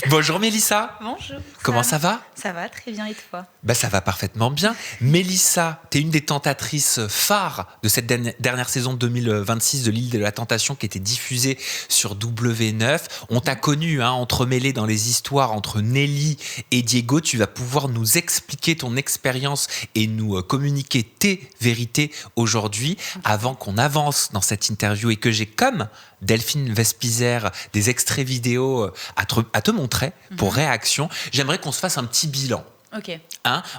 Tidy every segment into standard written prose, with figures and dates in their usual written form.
Bonjour Mélissa. Bonjour. Comment ça va ? Ça va très bien et toi ? Ça va parfaitement bien. Mélissa, tu es une des tentatrices phares de cette dernière saison 2026 de l'Île de la Tentation qui était diffusée sur W9. On t'a connue entremêlée dans les histoires entre Nelly et Diego. Tu vas pouvoir nous expliquer ton expérience et nous communiquer tes vérités aujourd'hui avant qu'on avance dans cette interview et que j'ai comme Delphine Vespizer des extraits vidéo à te montrer pour réaction. J'aimerais qu'on se fasse un petit bilan. Ok.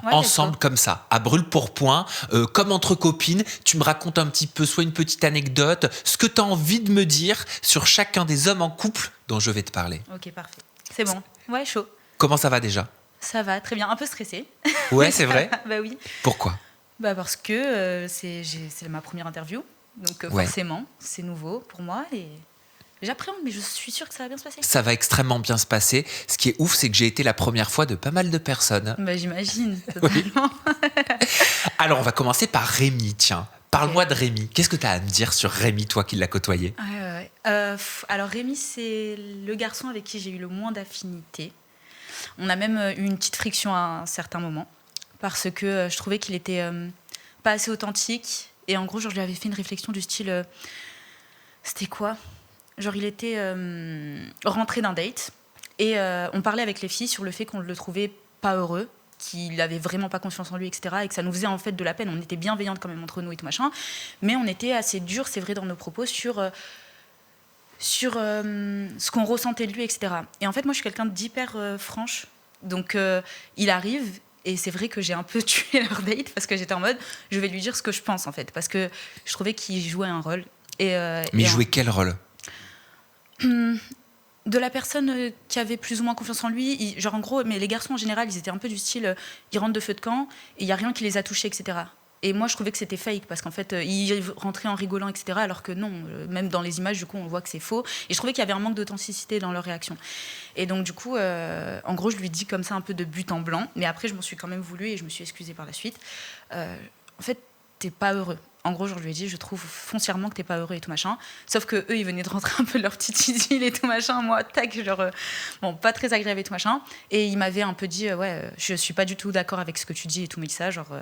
Ensemble comme ça, à brûle-pourpoint, comme entre copines, tu me racontes un petit peu, soit une petite anecdote, ce que tu as envie de me dire sur chacun des hommes en couple dont je vais te parler. Ok, parfait. C'est bon. Ouais, chaud. Comment ça va déjà ? Ça va, très bien. Un peu stressée. Ouais, c'est vrai ? Bah oui. Pourquoi ? Parce que c'est ma première interview. Donc forcément, c'est nouveau pour moi et j'appréhende, mais je suis sûre que ça va bien se passer. Ça va extrêmement bien se passer. Ce qui est ouf, c'est que j'ai été la première fois de pas mal de personnes. J'imagine, totalement. Alors, on va commencer par Rémi, tiens. Parle-moi de Rémi. Qu'est-ce que tu as à me dire sur Rémi, toi qui l'as côtoyé ? Alors Rémi, c'est le garçon avec qui j'ai eu le moins d'affinité. On a même eu une petite friction à un certain moment parce que je trouvais qu'il était pas assez authentique. Et en gros, je lui avais fait une réflexion du style... c'était quoi ? Genre, il était rentré d'un date et on parlait avec les filles sur le fait qu'on le trouvait pas heureux, qu'il avait vraiment pas confiance en lui, etc. Et que ça nous faisait en fait de la peine. On était bienveillantes quand même entre nous et tout machin. Mais on était assez durs, c'est vrai, dans nos propos sur ce qu'on ressentait de lui, etc. Et en fait, moi, je suis quelqu'un d'hyper franche. Donc, il arrive... Et c'est vrai que j'ai un peu tué leur date parce que j'étais en mode, je vais lui dire ce que je pense en fait. Parce que je trouvais qu'il jouait un rôle. Mais il jouait quel rôle ? De la personne qui avait plus ou moins confiance en lui. Genre en gros, mais les garçons en général, ils étaient un peu du style, ils rentrent de feu de camp et il n'y a rien qui les a touchés, etc. Et moi, je trouvais que c'était fake parce qu'en fait, ils rentraient en rigolant, etc. Alors que non, même dans les images, du coup, on voit que c'est faux. Et je trouvais qu'il y avait un manque d'authenticité dans leur réaction. Et donc, du coup, en gros, je lui dis comme ça un peu de but en blanc. Mais après, je m'en suis quand même voulu et je me suis excusée par la suite. En fait, t'es pas heureux. En gros, je lui ai dit, je trouve foncièrement que t'es pas heureux et tout machin. Sauf que eux, ils venaient de rentrer un peu leur petite idylle et tout machin. Moi, tac, genre, pas très agréable et tout machin. Et il m'avait un peu dit, je suis pas du tout d'accord avec ce que tu dis et tout, mais ça, genre,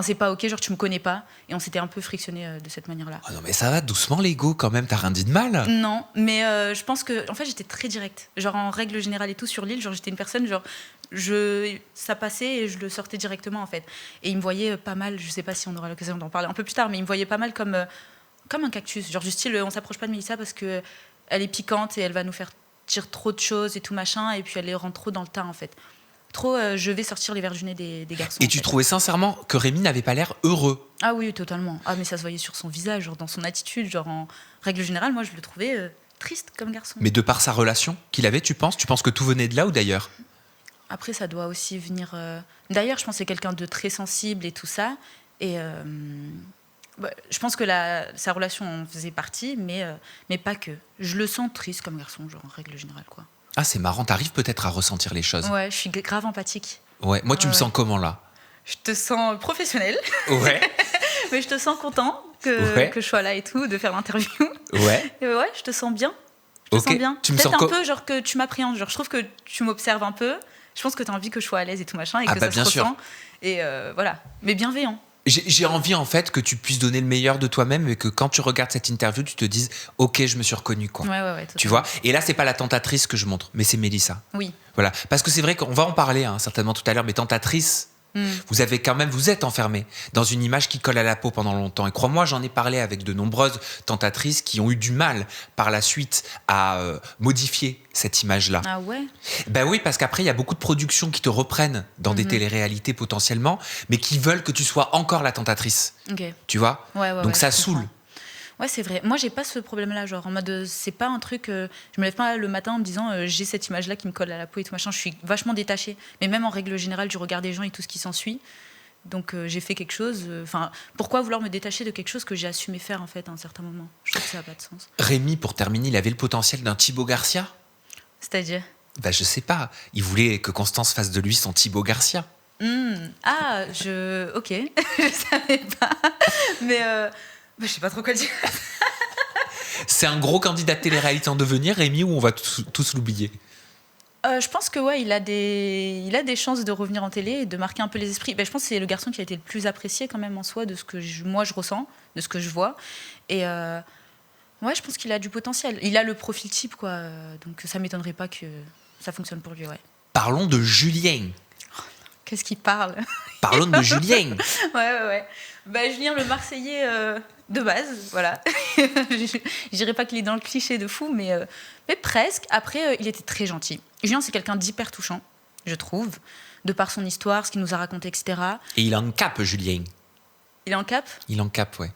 c'est pas ok, genre, tu me connais pas. Et on s'était un peu frictionné de cette manière-là. Oh non, mais ça va, doucement l'ego quand même, t'as rien dit de mal. Non, mais je pense que, en fait, j'étais très directe. Genre, en règle générale et tout, sur l'île, genre, j'étais une personne, genre, ça passait et je le sortais directement en fait. Et il me voyait pas mal, je sais pas si on aura l'occasion d'en parler un peu plus tard, mais il me voyait pas mal comme un cactus, genre du style on s'approche pas de Mélissa parce que elle est piquante et elle va nous faire dire trop de choses et tout machin, et puis elle les rend trop dans le tas en fait. Trop je vais sortir les verres du nez des garçons. Et tu trouvais sincèrement que Rémi n'avait pas l'air heureux ? Ah oui, totalement. Ah mais ça se voyait sur son visage, genre dans son attitude, genre en règle générale, moi je le trouvais triste comme garçon. Mais de par sa relation qu'il avait, tu penses que tout venait de là ou d'ailleurs ? Après, ça doit aussi venir... D'ailleurs, je pense que c'est quelqu'un de très sensible et tout ça. Et je pense que sa relation en faisait partie, mais pas que. Je le sens triste comme garçon, genre en règle générale, quoi. Ah, c'est marrant, t'arrives peut-être à ressentir les choses. Ouais, je suis grave empathique. Ouais, moi, tu me sens comment, là ? Je te sens professionnel. Ouais. Mais je te sens content que je sois là et tout, de faire l'interview. Ouais. Et ouais, je te sens bien. Je te sens bien. Tu me peut-être sens un peu, genre, que tu m'appréhendes. Genre, je trouve que tu m'observes un peu. Je pense que tu as envie que je sois à l'aise et tout machin, et que ça se ressent. Et voilà. Mais bienveillant. J'ai envie, en fait, que tu puisses donner le meilleur de toi-même et que quand tu regardes cette interview, tu te dises « Ok, je me suis reconnu, quoi. » Ouais, tu vois ? Et là, c'est pas la tentatrice que je montre, mais c'est Mélissa. Oui. Voilà. Parce que c'est vrai qu'on va en parler, certainement tout à l'heure, mais tentatrice... Vous êtes enfermé dans une image qui colle à la peau pendant longtemps. Et crois-moi, j'en ai parlé avec de nombreuses tentatrices qui ont eu du mal par la suite à modifier cette image-là. Ah ouais ? Ben oui, parce qu'après, il y a beaucoup de productions qui te reprennent dans des téléréalités potentiellement, mais qui veulent que tu sois encore la tentatrice. Okay. Tu vois ? Donc ça saoule. Ouais, c'est vrai. Moi, j'ai pas ce problème-là, genre en mode c'est pas un truc. Je me lève pas le matin en me disant j'ai cette image-là qui me colle à la peau et tout machin. Je suis vachement détachée. Mais même en règle générale, du regard des gens et tout ce qui s'ensuit. Donc j'ai fait quelque chose. Pourquoi vouloir me détacher de quelque chose que j'ai assumé faire en fait à un certain moment ? Je trouve que ça a pas de sens. Rémi, pour terminer, il avait le potentiel d'un Thibaut Garcia ? C'est-à-dire ? Je sais pas. Il voulait que Constance fasse de lui son Thibaut Garcia. Ok, je savais pas. Mais je sais pas trop quoi dire. C'est un gros candidat de télé-réalité en devenir, Rémi, ou on va tous l'oublier ? Je pense que ouais, il a des chances de revenir en télé et de marquer un peu les esprits. Je pense que c'est le garçon qui a été le plus apprécié quand même en soi de ce que moi je ressens, de ce que je vois. Et ouais, je pense qu'il a du potentiel. Il a le profil type, quoi. Donc ça m'étonnerait pas que ça fonctionne pour lui, ouais. Parlons de Julien. Qu'est-ce qu'il parle? Parlons de Julien. Ouais. Julien, le Marseillais de base, voilà. Je dirais pas qu'il est dans le cliché de fou, mais presque. Après, il était très gentil. Julien, c'est quelqu'un d'hyper touchant, je trouve, de par son histoire, ce qu'il nous a raconté, etc. Et il en cap, Julien. Il est en cap? Il en cap, ouais.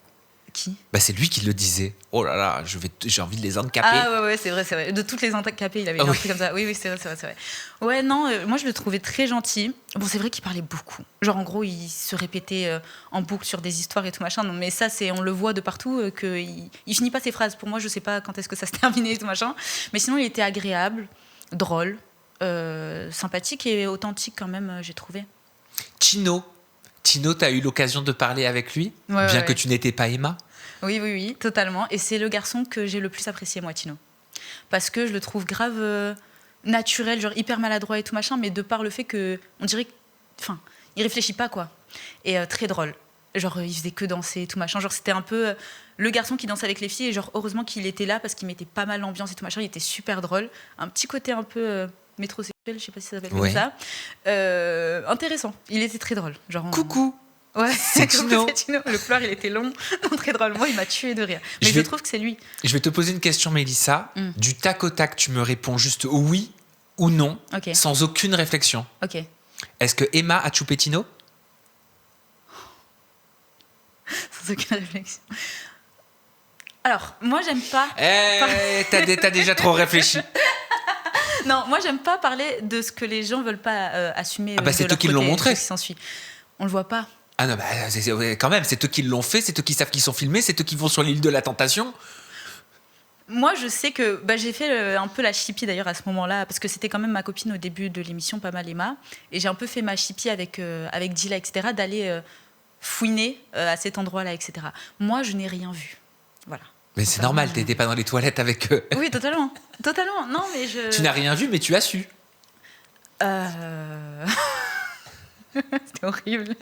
Qui? C'est lui qui le disait. Oh là là, j'ai envie de les encaper. Ah ouais, c'est vrai. De toutes les encapées, il avait un truc comme ça. Oui, c'est vrai. Ouais, non, moi je le trouvais très gentil. Bon, c'est vrai qu'il parlait beaucoup. Genre, en gros, il se répétait en boucle sur des histoires et tout machin. Non, mais ça, on le voit de partout, qu'il finit pas ses phrases. Pour moi, je sais pas quand est-ce que ça se terminait et tout machin. Mais sinon, il était agréable, drôle, sympathique et authentique quand même, j'ai trouvé. Tino, t'as eu l'occasion de parler avec lui, bien que tu n'étais pas Emma. Oui, totalement. Et c'est le garçon que j'ai le plus apprécié, moi, Tino. Parce que je le trouve grave naturel, genre hyper maladroit et tout machin, mais de par le fait que, on dirait, il réfléchit pas, quoi. Et très drôle. Genre, il faisait que danser et tout machin. Genre, c'était un peu le garçon qui dansait avec les filles. Et genre, heureusement qu'il était là parce qu'il mettait pas mal l'ambiance et tout machin. Il était super drôle. Un petit côté un peu métrosexuel, je sais pas si ça s'appelle comme ça. Intéressant. Il était très drôle. Genre, Coucou. Ouais, c'est Tino. Le pleur, il était long, très drôle. Moi, il m'a tué de rire. Mais je trouve que c'est lui. Je vais te poser une question, Mélissa. Du tac au tac, tu me réponds juste oui ou non, sans aucune réflexion. Ok. Est-ce que Emma a chopé Tino? Sans aucune réflexion. Alors, moi, j'aime pas. T'as déjà trop réfléchi. Non, moi, j'aime pas parler de ce que les gens veulent pas assumer. C'est eux qui l'ont montré. On le voit pas. Ah non, quand même, c'est eux qui l'ont fait, c'est eux qui savent qu'ils sont filmés, c'est eux qui vont sur l'île de la Tentation. Moi, je sais que j'ai fait un peu la chipie d'ailleurs à ce moment-là, parce que c'était quand même ma copine au début de l'émission, pas mal Emma, et j'ai un peu fait ma chipie avec Dila, etc., d'aller fouiner à cet endroit-là, etc. Moi, je n'ai rien vu. Voilà. Mais c'est normal, t'étais pas dans les toilettes avec eux. Oui, totalement. Non, mais Tu n'as rien vu, mais tu as su. C'était horrible.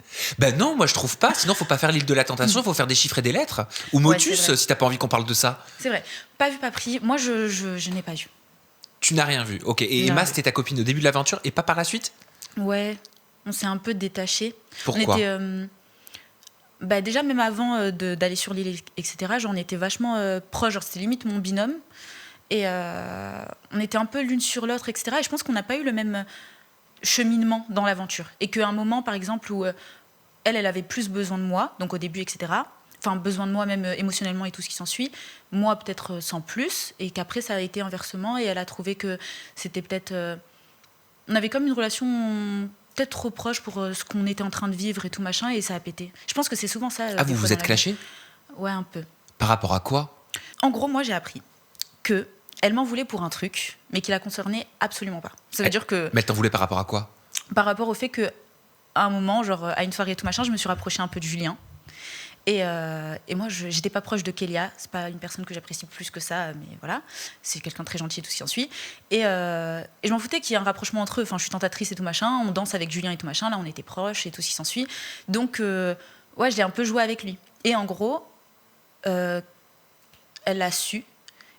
Non, moi je trouve pas. Sinon, faut pas faire l'île de la Tentation, faut faire des chiffres et des lettres. Ou Motus, si t'as pas envie qu'on parle de ça. C'est vrai. Pas vu, pas pris. Moi, je n'ai pas vu. Tu n'as rien vu. Ok. Et Emma, c'était ta copine au début de l'aventure et pas par la suite? Ouais. On s'est un peu détachés. Pourquoi? On était, déjà, même avant d'aller sur l'île, etc., on était vachement proches. Genre, c'était limite mon binôme. Et on était un peu l'une sur l'autre, etc. Et je pense qu'on n'a pas eu le même cheminement dans l'aventure. Et qu'à un moment, par exemple, où elle avait plus besoin de moi, donc au début, etc., enfin, besoin de moi même émotionnellement et tout ce qui s'ensuit, moi peut-être sans plus, et qu'après, ça a été inversement, et elle a trouvé que c'était peut-être... on avait comme une relation peut-être trop proche pour ce qu'on était en train de vivre et tout machin, et ça a pété. Je pense que c'est souvent ça. Ah, vous vous êtes clashés? Ouais, un peu. Par rapport à quoi? En gros, moi, j'ai appris que elle m'en voulait pour un truc, mais qui la concernait absolument pas. Ça veut dire que... Mais elle t'en voulait par rapport à quoi? Par rapport au fait qu'à un moment, genre à une soirée et tout machin, je me suis rapprochée un peu de Julien. Et moi, j'étais pas proche de Kélia. C'est pas une personne que j'apprécie plus que ça, mais voilà. C'est quelqu'un de très gentil et tout ce qui en suit. Et je m'en foutais qu'il y ait un rapprochement entre eux. Enfin, je suis tentatrice et tout machin. On danse avec Julien et tout machin. Là, on était proches et tout ce qui s'ensuit. Donc, ouais, je l'ai un peu joué avec lui. Et en gros, elle l'a su.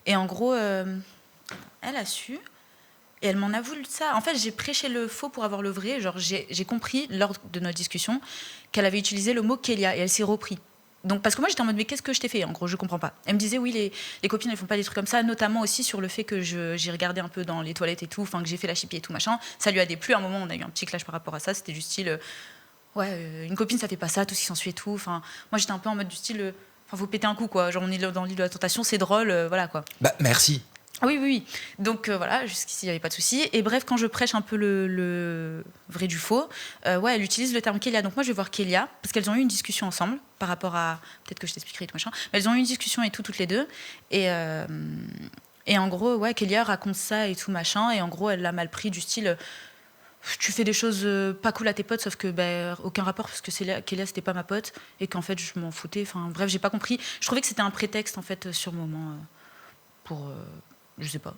Et en gros, elle a su et elle m'en a voulu de ça. En fait, j'ai prêché le faux pour avoir le vrai. Genre, j'ai compris lors de notre discussion qu'elle avait utilisé le mot Kélia et elle s'est repris. Donc, parce que moi, j'étais en mode, mais qu'est-ce que je t'ai fait? En gros, je comprends pas. Elle me disait, oui, les copines, elles font pas des trucs comme ça, notamment aussi sur le fait que j'ai regardé un peu dans les toilettes et tout, enfin, que j'ai fait la chipie et tout machin. Ça lui a déplu. À un moment, on a eu un petit clash par rapport à ça. C'était du style, une copine, ça fait pas ça, tout ce qui s'ensuit et tout. Enfin, moi, j'étais un peu en mode du style. Enfin, faut péter un coup, quoi. Genre, on est dans l'île de la Tentation, c'est drôle, voilà, quoi. Merci. Oui. Donc, voilà, jusqu'ici, il n'y avait pas de souci. Et bref, quand je prêche un peu le vrai du faux, elle utilise le terme Kélia. Donc, moi, je vais voir Kélia, parce qu'elles ont eu une discussion ensemble, par rapport à... Peut-être que je t'expliquerai tout machin. Mais elles ont eu une discussion et tout, toutes les deux. Et en gros, Kélia raconte ça et tout, machin. Et en gros, elle l'a mal pris, du style... tu fais des choses pas cool à tes potes, sauf que aucun rapport, parce que Kélia c'était pas ma pote et qu'en fait je m'en foutais. Enfin bref, j'ai pas compris. Je trouvais que c'était un prétexte en fait sur le moment pour je sais pas.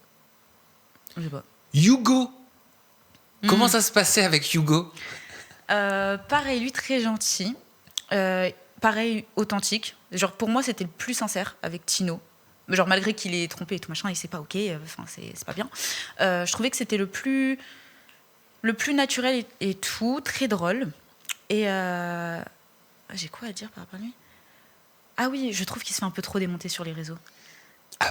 Hugo, Comment ça se passait avec Hugo? Pareil, lui, très gentil. Pareil, authentique. Genre, pour moi, c'était le plus sincère avec Tino. Genre, malgré qu'il est trompé et tout machin, et c'est pas OK, enfin, c'est pas bien. Je trouvais que c'était le plus naturel et tout, très drôle. Et j'ai quoi à dire par rapport à lui? Ah oui, je trouve qu'il se fait un peu trop démonter sur les réseaux.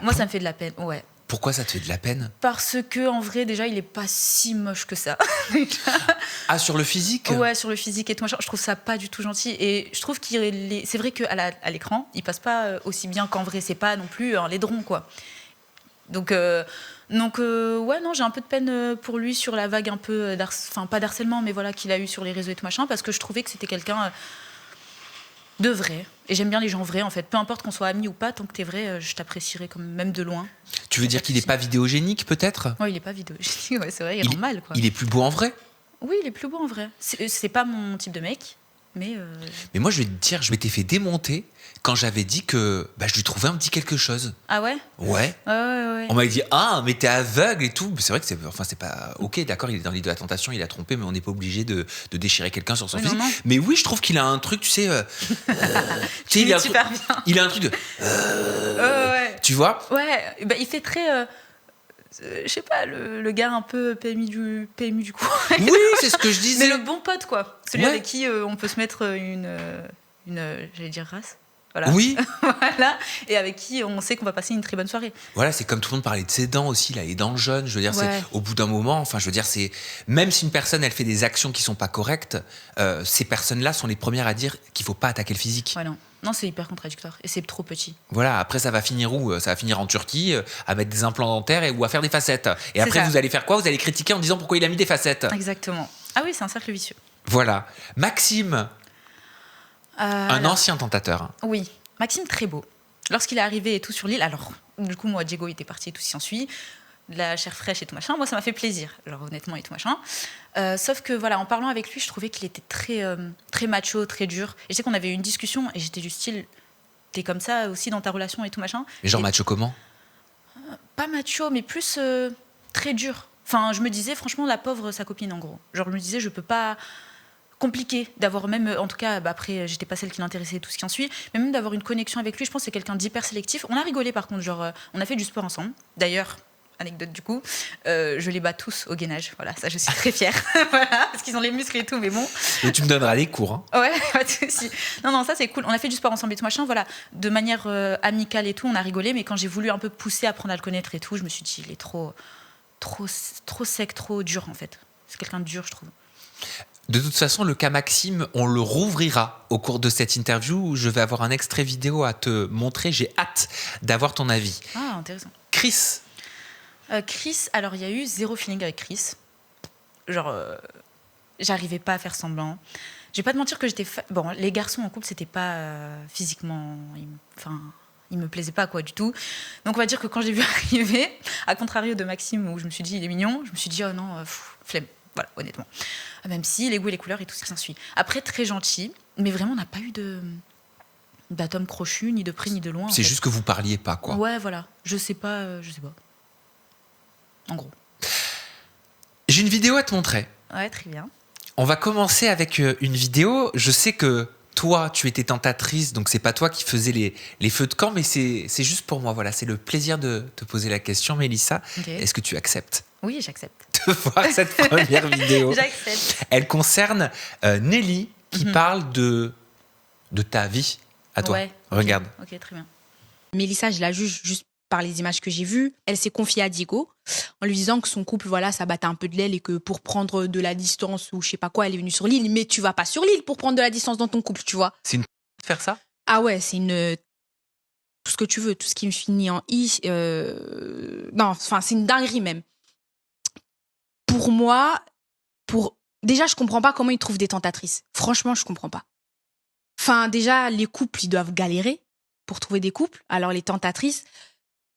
Moi, ça me fait de la peine, ouais. Pourquoi ça te fait de la peine? Parce que en vrai, déjà, il est pas si moche que ça. Ah, sur le physique? Ouais, sur le physique et tout machin, je trouve ça pas du tout gentil. Et je trouve c'est vrai qu'à l'écran, il passe pas aussi bien qu'en vrai. C'est pas non plus un laidron, quoi. Donc ouais, non, j'ai un peu de peine pour lui sur la vague un peu, enfin pas d'harcèlement, mais voilà, qu'il a eu sur les réseaux et tout machin, parce que je trouvais que c'était quelqu'un de vrai. Et j'aime bien les gens vrais, en fait. Peu importe qu'on soit amis ou pas, tant que t'es vrai, je t'apprécierai quand même de loin. Tu veux dire qu'il est pas vidéogénique, peut-être? Ouais, il est pas vidéogénique, ouais, c'est vrai, il rend mal, quoi. Il est plus beau en vrai? Oui, il est plus beau en vrai. C'est pas mon type de mec, mais... Mais moi, je vais te dire, je m'étais fait démonter quand j'avais dit que je lui trouvais un petit quelque chose. Ah ouais? Ouais. Ouais. On m'avait dit, ah, mais t'es aveugle et tout. Mais c'est vrai que c'est pas... Ok, d'accord, il est dans l'île de la tentation, il a trompé, mais on n'est pas obligé de déchirer quelqu'un sur son physique. Non. Mais oui, je trouve qu'il a un truc, tu sais... Tu sais, super bien. Il a un truc de... Ouais. Tu vois? Ouais, il fait très... je sais pas, le gars un peu PMU du coin. Oui, c'est ce que je disais. Mais le bon pote, quoi. Celui Ouais. avec qui on peut se mettre une j'allais dire race. Voilà. Oui. Voilà. Et avec qui on sait qu'on va passer une très bonne soirée. Voilà, c'est comme tout le monde parlait de ses dents aussi, là, les dents jeunes. Je veux dire, Ouais. c'est au bout d'un moment, enfin, je veux dire, c'est même si une personne elle fait des actions qui sont pas correctes, ces personnes-là sont les premières à dire qu'il faut pas attaquer le physique. Ouais, non, c'est hyper contradictoire et c'est trop petit. Voilà, après ça va finir où? Ça va finir en Turquie, à mettre des implants dentaires ou à faire des facettes. Et C'est après, ça. vous allez faire quoi? Vous allez critiquer en disant pourquoi il a mis des facettes. Exactement. Ah oui, c'est un cercle vicieux. Voilà. Maxime, un Alors, ancien tentateur. oui, Maxime très beau. Lorsqu'il est arrivé et tout sur l'île, alors du coup moi Diego était parti et tout s'y ensuit, de la chair fraîche et tout machin, moi ça m'a fait plaisir, genre honnêtement et tout machin. Sauf que voilà, en parlant avec lui, je trouvais qu'il était très macho, très dur. Et je sais qu'on avait eu une discussion et j'étais du style, t'es comme ça aussi dans ta relation et tout machin. Mais genre Et macho comment? pas macho, mais plus très dur. Enfin, je me disais franchement la pauvre sa copine en gros. Genre je me disais je peux pas. Compliqué d'avoir même, en tout cas, après, j'étais pas celle qui l'intéressait et tout ce qui en suit, mais même d'avoir une connexion avec lui, je pense que c'est quelqu'un d'hyper sélectif. On a rigolé par contre, genre, on a fait du sport ensemble. D'ailleurs, anecdote du coup, je les bats tous au gainage, voilà, ça je suis très fière, voilà, parce qu'ils ont les muscles et tout, mais bon. Et tu me donneras les cours, hein. Ouais, pas de souci. Non, ça c'est cool. On a fait du sport ensemble et tout machin, voilà, de manière amicale et tout, on a rigolé, mais quand j'ai voulu un peu pousser, apprendre à le connaître et tout, je me suis dit, il est trop sec, trop dur en fait. C'est quelqu'un de dur, je trouve. De toute façon, le cas Maxime, on le rouvrira au cours de cette interview où je vais avoir un extrait vidéo à te montrer. J'ai hâte d'avoir ton avis. Ah, intéressant. Chris. Chris, alors il y a eu zéro feeling avec Chris. Genre, j'arrivais pas à faire semblant. Je vais pas te mentir que j'étais... Bon, les garçons en couple, c'était pas physiquement... Ils me plaisaient pas, quoi, du tout. Donc on va dire que quand j'ai vu arriver, à contrario de Maxime, où je me suis dit, il est mignon, je me suis dit, oh non, flemme. Voilà, honnêtement. Même si les goûts et les couleurs et tout ce qui s'ensuit. Après, très gentil, mais vraiment, on n'a pas eu d'atome crochu, ni de près, ni de loin. C'est juste que vous parliez pas, quoi. Ouais, voilà. Je sais pas. En gros. J'ai une vidéo à te montrer. Ouais, très bien. On va commencer avec une vidéo. Je sais que toi, tu étais tentatrice, donc c'est pas toi qui faisais les feux de camp, mais c'est juste pour moi. Voilà, c'est le plaisir de te poser la question, Mélissa. Okay. Est-ce que tu acceptes Oui, j'accepte. de voir cette première vidéo? J'accepte. Elle concerne Nelly qui parle de ta vie à toi. Ouais, Regarde. Ok, très bien. Mélissa, je la juge juste par les images que j'ai vues. Elle s'est confiée à Diego en lui disant que son couple, voilà, ça battait un peu de l'aile et que pour prendre de la distance ou je sais pas quoi, elle est venue sur l'île. Mais tu vas pas sur l'île pour prendre de la distance dans ton couple, tu vois. C'est une de faire ça? Ah ouais, c'est une... Tout ce que tu veux, tout ce qui me finit en i. Non, enfin, c'est une dinguerie même. Pour moi, déjà, je comprends pas comment ils trouvent des tentatrices. Franchement, je comprends pas. Enfin, déjà, les couples, ils doivent galérer pour trouver des couples. Alors, les tentatrices,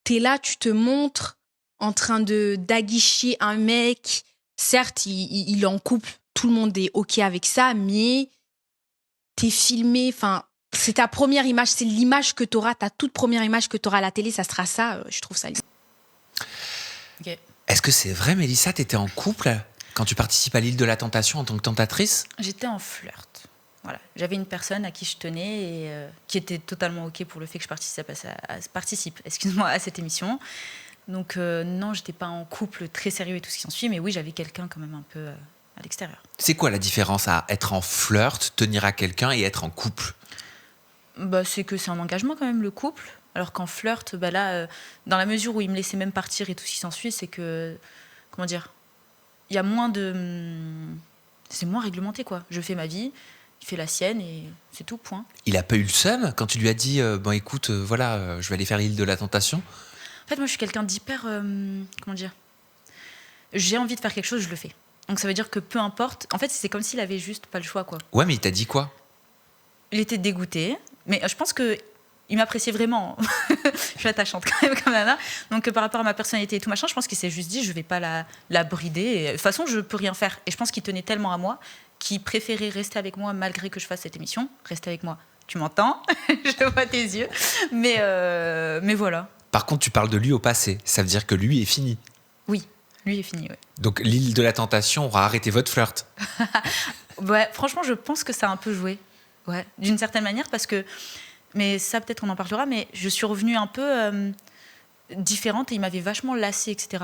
t'es là, tu te montres en train d'aguicher un mec. Certes, il est en couple, tout le monde est OK avec ça, mais t'es filmé, enfin, c'est ta première image, c'est l'image que t'auras, ta toute première image que t'auras à la télé, ça sera ça, je trouve ça. Ok. Est-ce que c'est vrai, Mélissa, t'étais en couple Quand tu participes à l'île de la tentation en tant que tentatrice? J'étais en flirt. Voilà. J'avais une personne à qui je tenais et qui était totalement OK pour le fait que je participe excuse-moi, à cette émission. Donc non, j'étais pas en couple très sérieux et tout ce qui s'ensuit, mais oui, j'avais quelqu'un quand même un peu à l'extérieur. C'est quoi la différence à être en flirt, tenir à quelqu'un et être en couple? Bah, c'est que c'est un engagement quand même, le couple. Alors qu'en flirt, bah là, dans la mesure où il me laissait même partir et tout ce qui s'ensuit, c'est que, comment dire, il y a moins de... C'est moins réglementé, quoi. Je fais ma vie, il fait la sienne et c'est tout, point. Il a pas eu le seum quand tu lui as dit bon écoute, voilà, je vais aller faire l'île de la tentation? En fait, moi, je suis quelqu'un d'hyper... comment dire, j'ai envie de faire quelque chose, je le fais. Donc ça veut dire que peu importe... En fait, c'est comme s'il avait juste pas le choix, quoi. Ouais, mais il t'a dit quoi? Il était dégoûté, mais je pense que il m'appréciait vraiment. Je suis attachante quand même comme nana. Donc par rapport à ma personnalité et tout machin, je pense qu'il s'est juste dit je vais pas la brider. Et, de toute façon, je peux rien faire. Et je pense qu'il tenait tellement à moi qu'il préférait rester avec moi malgré que je fasse cette émission. Rester avec moi. Tu m'entends? Je vois tes yeux. Mais voilà. Par contre, tu parles de lui au passé. Ça veut dire que lui est fini. Oui, lui est fini. Ouais. Donc l'île de la tentation aura arrêté votre flirt. Ouais, franchement, je pense que ça a un peu joué. Ouais, d'une certaine manière parce que... Mais ça, peut-être, on en parlera, mais je suis revenue un peu différente et il m'avait vachement lassée, etc.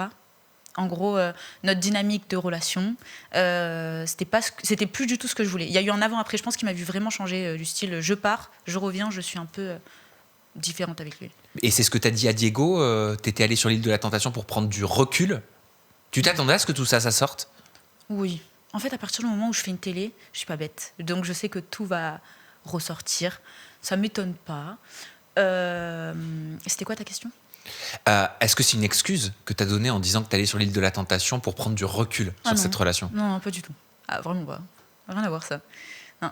En gros, notre dynamique de relation, c'était plus du tout ce que je voulais. Il y a eu un avant-après, je pense qu'il m'a vu vraiment changer du style je pars, je reviens, je suis un peu différente avec lui. Et c'est ce que t'as dit à Diego, t'étais allé sur l'île de la tentation pour prendre du recul. Tu t'attendais à ce que tout ça sorte? Oui. En fait, à partir du moment où je fais une télé, je suis pas bête. Donc je sais que tout va ressortir. Ça m'étonne pas. C'était quoi ta question? Est-ce que c'est une excuse que t'as donnée en disant que t'allais sur l'île de la tentation pour prendre du recul sur cette relation? Non, pas du tout. Ah, vraiment pas. Rien à voir, ça. Non.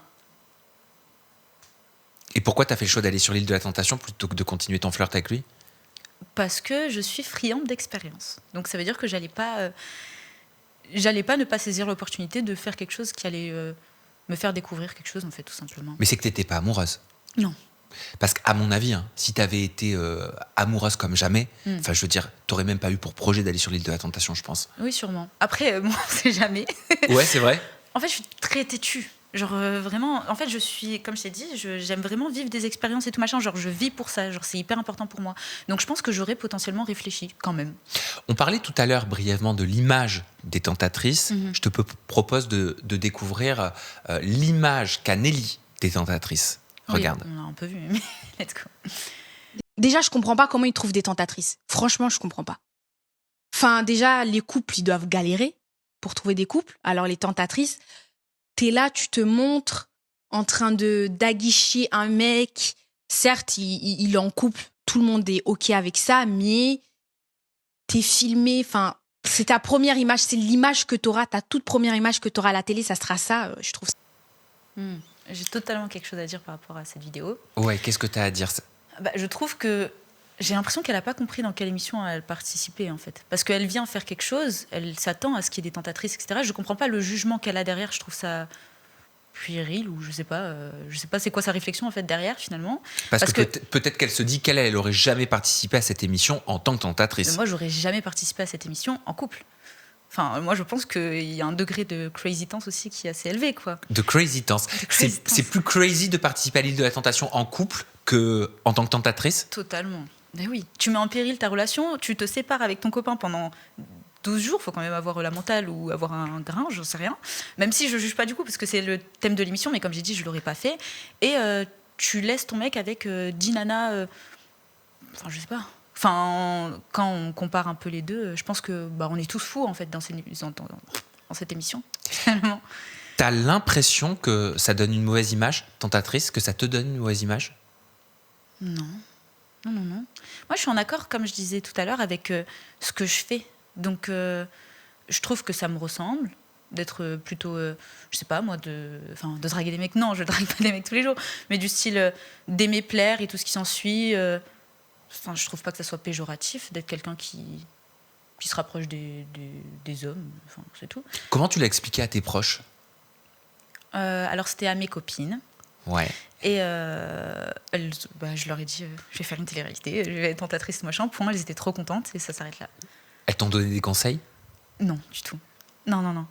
Et pourquoi t'as fait le choix d'aller sur l'île de la tentation plutôt que de continuer ton flirt avec lui? Parce que je suis friande d'expérience. Donc ça veut dire que j'allais pas ne pas saisir l'opportunité de faire quelque chose qui allait me faire découvrir quelque chose, en fait, tout simplement. Mais c'est que t'étais pas amoureuse. Non. Parce qu'à mon avis, si t'avais été amoureuse comme jamais, enfin, je veux dire, t'aurais même pas eu pour projet d'aller sur l'île de la tentation, je pense. Oui, sûrement. Après, moi, on sait jamais. Ouais, c'est vrai. En fait, je suis très têtue. Genre, vraiment, en fait, je suis, comme je t'ai dit, j'aime vraiment vivre des expériences et tout machin. Genre, je vis pour ça. Genre, c'est hyper important pour moi. Donc, je pense que j'aurais potentiellement réfléchi, quand même. On parlait tout à l'heure brièvement de l'image des tentatrices. Je te propose de découvrir l'image qu'a Nelly des tentatrices. Regarde. Oui, on a un peu vu, mais let's go. Déjà, je comprends pas comment ils trouvent des tentatrices. Franchement, je comprends pas. Enfin, déjà, les couples, ils doivent galérer pour trouver des couples. Alors, les tentatrices, t'es là, tu te montres en train d'aguicher un mec. Certes, il est en couple, tout le monde est OK avec ça, mais t'es filmé. Enfin, c'est ta première image, c'est l'image que t'auras, ta toute première image que t'auras à la télé, ça sera ça, je trouve. J'ai totalement quelque chose à dire par rapport à cette vidéo. Ouais, qu'est-ce que t'as à dire? Je trouve que j'ai l'impression qu'elle n'a pas compris dans quelle émission elle participait, en fait. Parce qu'elle vient faire quelque chose, elle s'attend à ce qu'il y ait des tentatrices, etc. Je ne comprends pas le jugement qu'elle a derrière. Je trouve ça puéril, ou je sais pas c'est quoi sa réflexion, en fait, derrière, finalement. Parce que peut-être qu'elle se dit qu'elle aurait jamais participé à cette émission en tant que tentatrice. Mais moi, j'aurais jamais participé à cette émission en couple. Enfin, moi, je pense qu'il y a un degré de crazy-tance aussi qui est assez élevé, quoi. De crazy-tance. C'est plus crazy de participer à l'île de la tentation en couple qu'en tant que tentatrice? Totalement. Mais oui. Tu mets en péril ta relation, tu te sépares avec ton copain pendant 12 jours, il faut quand même avoir la mentale ou avoir un grain, j'en sais rien. Même si je ne juge pas du coup, parce que c'est le thème de l'émission, mais comme j'ai dit, je ne l'aurais pas fait. Et tu laisses ton mec avec 10 nanas... Enfin, je sais pas... Enfin, quand on compare un peu les deux, je pense que on est tous fous en fait dans cette émission, finalement. T'as l'impression que ça donne une mauvaise image, tentatrice, que ça te donne une mauvaise image? Non. Moi, je suis en accord, comme je disais tout à l'heure, avec ce que je fais. Donc, je trouve que ça me ressemble d'être plutôt, je sais pas moi, de draguer des mecs. Non, je drague pas des mecs tous les jours, mais du style d'aimer plaire et tout ce qui s'ensuit. Enfin, je trouve pas que ça soit péjoratif d'être quelqu'un qui se rapproche des hommes. Enfin, c'est tout. Comment tu l'as expliqué à tes proches? Alors, c'était à mes copines. Ouais. Et je leur ai dit, je vais faire une télé-réalité, je vais être tentatrice, machin. Point, elles étaient trop contentes et ça s'arrête là. Elles t'ont donné des conseils? Non, du tout. Non.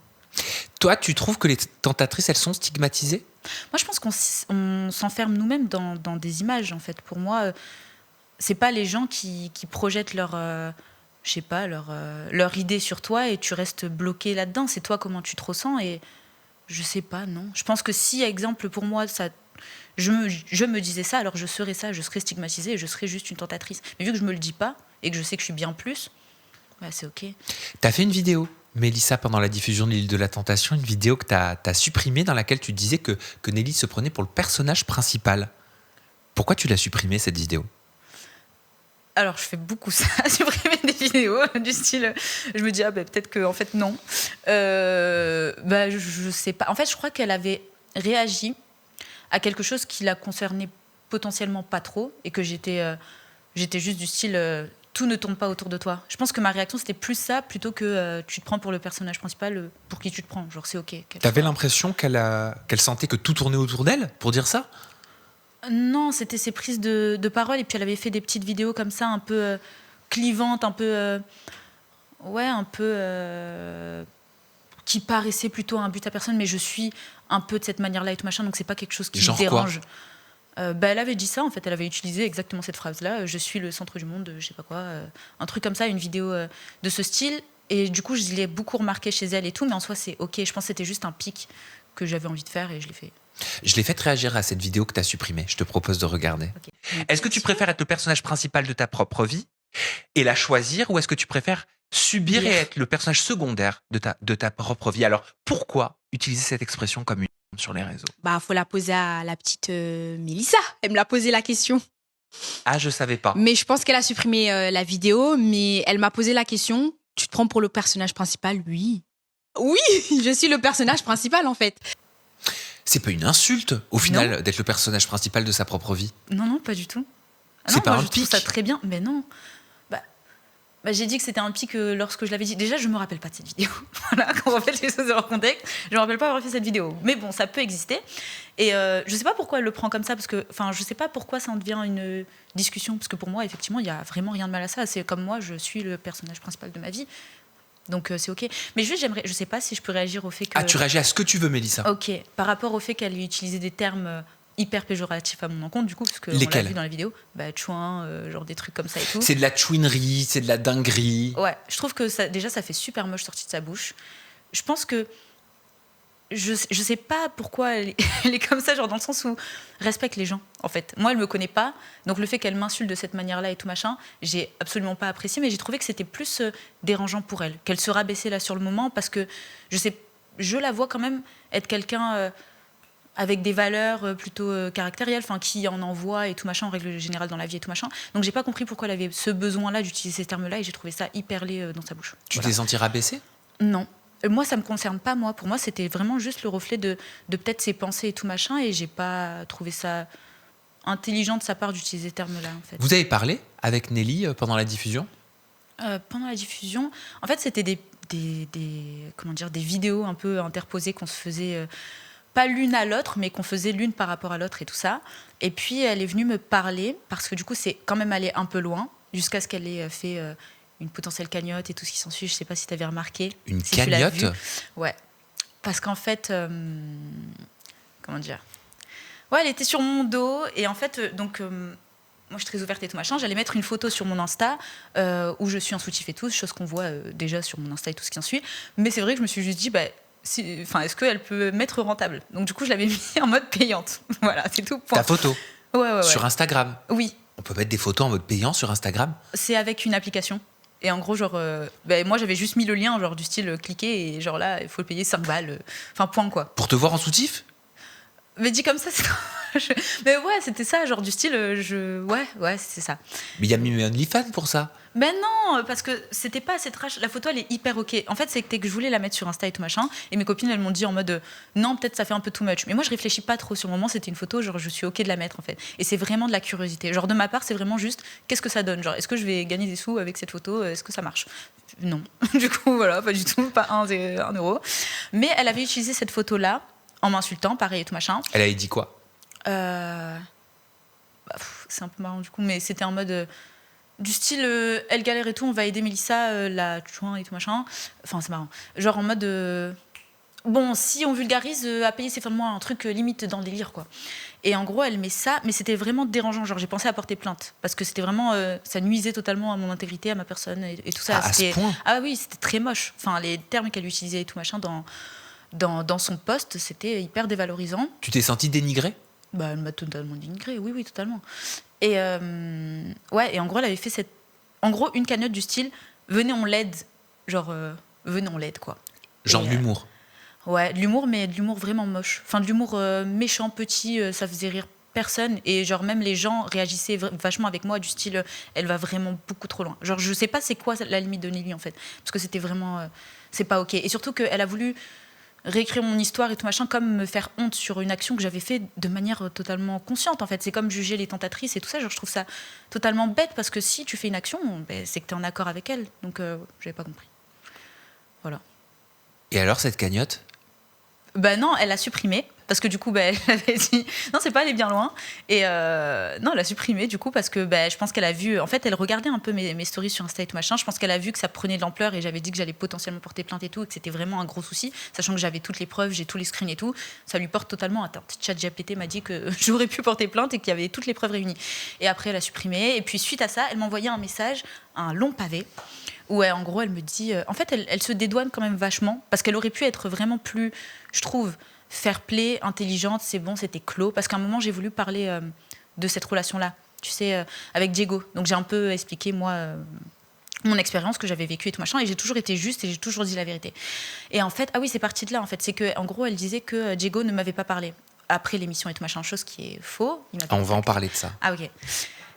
Toi, tu trouves que les tentatrices, elles sont stigmatisées? Moi, je pense on s'enferme nous-mêmes dans des images, en fait. Pour moi, c'est pas les gens qui projettent je sais pas, leur idée sur toi et tu restes bloqué là-dedans. C'est toi comment tu te ressens et je sais pas, non. Je pense que si, exemple, pour moi, je me disais ça, alors je serais ça, je serais stigmatisée et je serais juste une tentatrice. Mais vu que je me le dis pas et que je sais que je suis bien plus, ouais, c'est ok. T'as fait une vidéo, Mélissa, pendant la diffusion de l'île de la Tentation, une vidéo que t'as supprimée dans laquelle tu disais que Nelly se prenait pour le personnage principal. Pourquoi tu l'as supprimée, cette vidéo? Alors, je fais beaucoup ça, supprimer des vidéos du style. Je me dis, peut-être que, en fait, non. Je sais pas. En fait, je crois qu'elle avait réagi à quelque chose qui la concernait potentiellement pas trop et que j'étais juste du style. Tout ne tourne pas autour de toi. Je pense que ma réaction, c'était plus ça plutôt que tu te prends pour le personnage principal, pour qui tu te prends. Genre, c'est ok. T'avais l'impression qu'elle sentait que tout tournait autour d'elle, pour dire ça? Non, c'était ses prises de parole et puis elle avait fait des petites vidéos comme ça, un peu clivantes, un peu. Qui paraissaient plutôt un but à personne, mais je suis un peu de cette manière-là et tout machin, donc c'est pas quelque chose qui me dérange. Elle avait dit ça, en fait, elle avait utilisé exactement cette phrase-là, je suis le centre du monde, je sais pas quoi, un truc comme ça, une vidéo de ce style. Et du coup, je l'ai beaucoup remarqué chez elle et tout, mais en soi, c'est ok. Je pense que c'était juste un pic que j'avais envie de faire et je l'ai fait. Je l'ai fait réagir à cette vidéo que tu as supprimée. Je te propose de regarder. Okay. Est-ce que tu préfères être le personnage principal de ta propre vie et la choisir, ou est-ce que tu préfères subir et être le personnage secondaire de ta propre vie? Alors, pourquoi utiliser cette expression comme une sur les réseaux? Faut la poser à la petite Mélissa. Elle me l'a posé la question. Ah, je savais pas. Mais je pense qu'elle a supprimé la vidéo, mais elle m'a posé la question. Tu te prends pour le personnage principal? Oui. Oui, je suis le personnage principal, en fait. C'est pas une insulte, au final, Non. d'être le personnage principal de sa propre vie? Non, pas du tout. C'est pas un je trouve pic. ça très bien, mais non. J'ai dit que c'était un pic lorsque je l'avais dit. Déjà, je me rappelle pas de cette vidéo. Voilà, quand on refait les choses dans leur contexte, je me rappelle pas avoir fait cette vidéo. Mais bon, ça peut exister. Et je sais pas pourquoi elle le prend comme ça, parce que, je sais pas pourquoi ça en devient une discussion, parce que pour moi, effectivement, il y a vraiment rien de mal à ça. C'est comme moi, je suis le personnage principal de ma vie. Donc c'est ok. Mais juste, je sais pas si je peux réagir au fait que. Ah, tu réagis à ce que tu veux, Mélissa. Ok. Par rapport au fait qu'elle ait utilisé des termes hyper péjoratifs à mon encontre, du coup, parce qu'on Lesquels? l'a vu dans la vidéo, chouin, genre des trucs comme ça et tout. C'est de la chouinerie, c'est de la dinguerie. Ouais, je trouve que ça fait super moche sorti de sa bouche. Je pense que je sais pas pourquoi elle est comme ça, genre dans le sens où respecte les gens, en fait. Moi, elle me connaît pas, donc le fait qu'elle m'insulte de cette manière-là et tout machin, j'ai absolument pas apprécié, mais j'ai trouvé que c'était plus dérangeant pour elle, qu'elle se rabaissait là sur le moment, parce que je la vois quand même être quelqu'un avec des valeurs plutôt caractérielles, qui en envoie et tout machin, en règle générale dans la vie et tout machin. Donc j'ai pas compris pourquoi elle avait ce besoin-là d'utiliser ces termes-là, et j'ai trouvé ça hyper laid dans sa bouche. Tu t'es senti rabaissée? Non. Moi, ça me concerne pas, moi. Pour moi, c'était vraiment juste le reflet de peut-être ses pensées et tout machin, et j'ai pas trouvé ça intelligent de sa part d'utiliser ces termes-là, en fait. Vous avez parlé avec Nelly pendant la diffusion? Pendant la diffusion, en fait, c'était des vidéos un peu interposées qu'on se faisait... pas l'une à l'autre, mais qu'on faisait l'une par rapport à l'autre et tout ça. Et puis, elle est venue me parler, parce que du coup, c'est quand même allé un peu loin, jusqu'à ce qu'elle ait fait une potentielle cagnotte et tout ce qui s'ensuit. Je sais pas si tu avais remarqué. Une si cagnotte? Ouais. Parce qu'en fait... comment dire? Ouais, elle était sur mon dos, et en fait, moi, je suis très ouverte et tout machin. J'allais mettre une photo sur mon Insta où je suis en soutif et tout, chose qu'on voit déjà sur mon Insta et tout ce qui en suit. Mais c'est vrai que je me suis juste dit... est-ce qu'elle peut m'être rentable? Donc du coup, je l'avais mis en mode payante. Voilà, c'est tout. Point. Ta photo? Ouais. Sur Instagram? Oui. On peut mettre des photos en mode payant sur Instagram? C'est avec une application. Et en gros, genre, moi, j'avais juste mis le lien, genre du style cliquer, et genre là, il faut le payer 5 balles. Point, quoi. Pour te voir en soutif? Mais dit comme ça, c'est... Mais ouais, c'était ça, genre du style, ouais, c'était ça. Mais il y a mis OnlyFans pour ça. Ben non, parce que c'était pas assez trash. La photo, elle est hyper ok. En fait, c'était que je voulais la mettre sur Insta et tout machin. Et mes copines, elles m'ont dit en mode non, peut-être ça fait un peu too much. Mais moi, je réfléchis pas trop sur le moment. C'était une photo, genre je suis ok de la mettre en fait. Et c'est vraiment de la curiosité. Genre de ma part, c'est vraiment juste qu'est-ce que ça donne. Genre est-ce que je vais gagner des sous avec cette photo? Est-ce que ça marche? Non. Du coup, voilà, pas du tout, pas un euro. Mais elle avait utilisé cette photo-là en m'insultant, pareil et tout machin. Elle avait dit quoi? C'est un peu marrant du coup, mais c'était en mode du style elle galère et tout, on va aider Mélissa, la chouin et tout machin. Enfin, c'est marrant. Genre en mode bon, si on vulgarise, à payer, c'est vraiment un truc limite dans le délire, quoi. Et en gros, elle met ça, mais c'était vraiment dérangeant. Genre, j'ai pensé à porter plainte parce que c'était vraiment, ça nuisait totalement à mon intégrité, à ma personne et tout ça. À ce point. Ah oui, c'était très moche. Enfin, les termes qu'elle utilisait et tout machin dans son poste, c'était hyper dévalorisant. Tu t'es sentie dénigrée? Bah, elle m'a totalement dénigrée, oui, totalement. Et ouais, et en gros, elle avait fait une cagnotte du style, venez, on l'aide, genre, venez, on l'aide, quoi. Genre de l'humour. Ouais, de l'humour, mais de l'humour vraiment moche. Enfin, de l'humour méchant, petit, ça faisait rire personne. Et genre, même les gens réagissaient vachement avec moi, du style, elle va vraiment beaucoup trop loin. Genre, je sais pas c'est quoi la limite de Nelly, en fait. Parce que c'était vraiment... c'est pas OK. Et surtout qu'elle a voulu réécrire mon histoire et tout machin, comme me faire honte sur une action que j'avais fait de manière totalement consciente, en fait. C'est comme juger les tentatrices et tout ça. Genre, je trouve ça totalement bête, parce que si tu fais une action, ben, c'est que t'es en accord avec elle. Donc, j'avais pas compris. Voilà. Et alors, cette cagnotte? Bah non, elle a supprimé parce que du coup, bah, elle avait dit non, c'est pas aller bien loin. Et non, elle a supprimé du coup parce que bah, je pense qu'elle a vu. En fait, elle regardait un peu mes stories sur Insta et tout machin. Je pense qu'elle a vu que ça prenait de l'ampleur et j'avais dit que j'allais potentiellement porter plainte et tout, et que c'était vraiment un gros souci, sachant que j'avais toutes les preuves, j'ai tous les screens et tout. Ça lui porte totalement atteinte. ChatGPT m'a dit que j'aurais pu porter plainte et qu'il y avait toutes les preuves réunies. Et après, elle a supprimé. Et puis suite à ça, elle m'a envoyé un message, un long pavé. Où en gros, elle me dit... en fait, elle se dédouane quand même vachement, parce qu'elle aurait pu être vraiment plus, je trouve, fair-play, intelligente, c'est bon, c'était clos. Parce qu'à un moment, j'ai voulu parler de cette relation-là, tu sais, avec Diego. Donc, j'ai un peu expliqué, moi, mon expérience que j'avais vécue et tout machin, et j'ai toujours été juste et j'ai toujours dit la vérité. Et en fait, ah oui, c'est parti de là, en fait. C'est qu'en gros, elle disait que Diego ne m'avait pas parlé après l'émission et tout machin, chose qui est faux. On va en parler de ça. Ah, ok.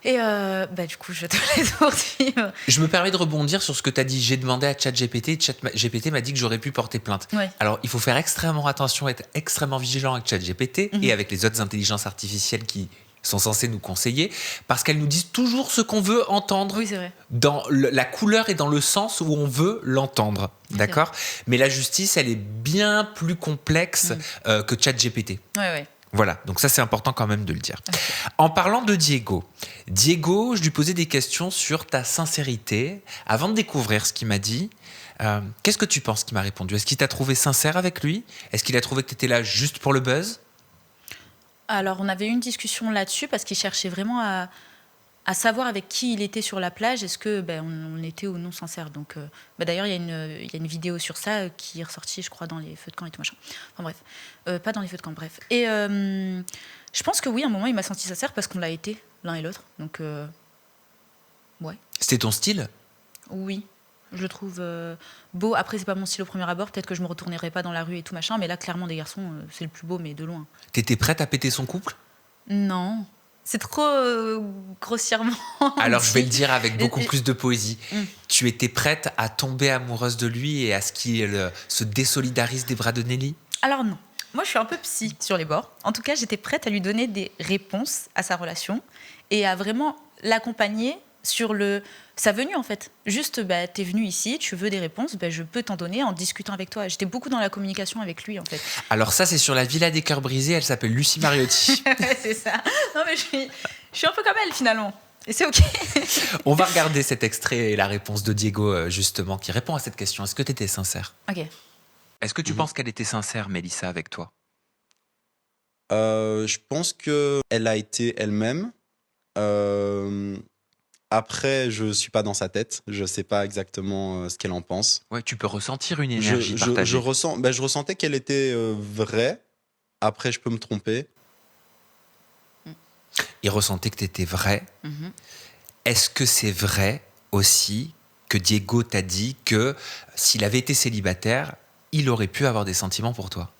Et bah, du coup, je te laisse poursuivre. Je me permets de rebondir sur ce que tu as dit. J'ai demandé à ChatGPT. ChatGPT m'a dit que j'aurais pu porter plainte. Ouais. Alors, il faut faire extrêmement attention, être extrêmement vigilant avec ChatGPT et avec les autres intelligences artificielles qui sont censées nous conseiller, parce qu'elles nous disent toujours ce qu'on veut entendre, Oui, c'est vrai. dans la couleur et dans le sens où on veut l'entendre. D'accord ? Mais la justice, elle est bien plus complexe que ChatGPT. Ouais. Voilà, donc ça c'est important quand même de le dire. Okay. En parlant de Diego, je lui posais des questions sur ta sincérité. Avant de découvrir ce qu'il m'a dit, qu'est-ce que tu penses qu'il m'a répondu ? Est-ce qu'il t'a trouvé sincère avec lui ? Est-ce qu'il a trouvé que tu étais là juste pour le buzz ? Alors on avait eu une discussion là-dessus, parce qu'il cherchait vraiment à savoir avec qui il était sur la plage, est-ce que on était ou non sincère. Donc, d'ailleurs, il y a une vidéo sur ça qui est ressortie, je crois, dans les feux de camp et tout machin. Enfin bref, pas dans les feux de camp, bref. Et je pense que oui, à un moment, il m'a senti sincère parce qu'on l'a été, l'un et l'autre. Donc, ouais. C'était ton style ? Oui, je le trouve beau. Après, c'est pas mon style au premier abord. Peut-être que je me retournerai pas dans la rue et tout machin. Mais là, clairement, des garçons, c'est le plus beau, mais de loin. T'étais prête à péter son couple ? Non. C'est trop grossièrement. Alors je vais le dire avec beaucoup plus de poésie. Tu étais prête à tomber amoureuse de lui et à ce qu'il se désolidarise des bras de Nelly ? Alors non. Moi, je suis un peu psy sur les bords. En tout cas, j'étais prête à lui donner des réponses à sa relation et à vraiment l'accompagner sur sa venue, en fait. Juste, t'es venu ici, tu veux des réponses, je peux t'en donner en discutant avec toi. J'étais beaucoup dans la communication avec lui, en fait. Alors ça, c'est sur la Villa des Cœurs Brisés, elle s'appelle Lucie Mariotti. C'est ça. Non, mais je suis un peu comme elle, finalement. Et c'est OK. On va regarder cet extrait et la réponse de Diego, justement, qui répond à cette question. Est-ce que tu étais sincère ? OK. Est-ce que tu penses qu'elle était sincère, Mélissa, avec toi ? Je pense qu'elle a été elle-même. Après, je suis pas dans sa tête. Je sais pas exactement ce qu'elle en pense. Ouais, tu peux ressentir une énergie partagée. Je ressentais qu'elle était vraie. Après, je peux me tromper. Il ressentait que tu étais vrai. Est-ce que c'est vrai aussi que Diego t'a dit que s'il avait été célibataire, il aurait pu avoir des sentiments pour toi ?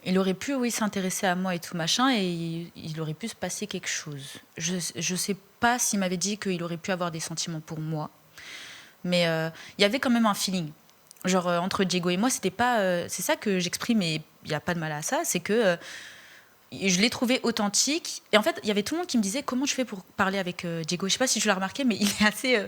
Il aurait pu, oui, s'intéresser à moi et tout machin, et il aurait pu se passer quelque chose. Je sais pas s'il m'avait dit qu'il aurait pu avoir des sentiments pour moi, mais il y avait quand même un feeling. Genre, entre Diego et moi, c'était pas... c'est ça que j'exprime, et il n'y a pas de mal à ça, c'est que je l'ai trouvé authentique. Et en fait, il y avait tout le monde qui me disait, comment tu fais pour parler avec Diego ? Je sais pas si tu l'as remarqué, mais il est assez...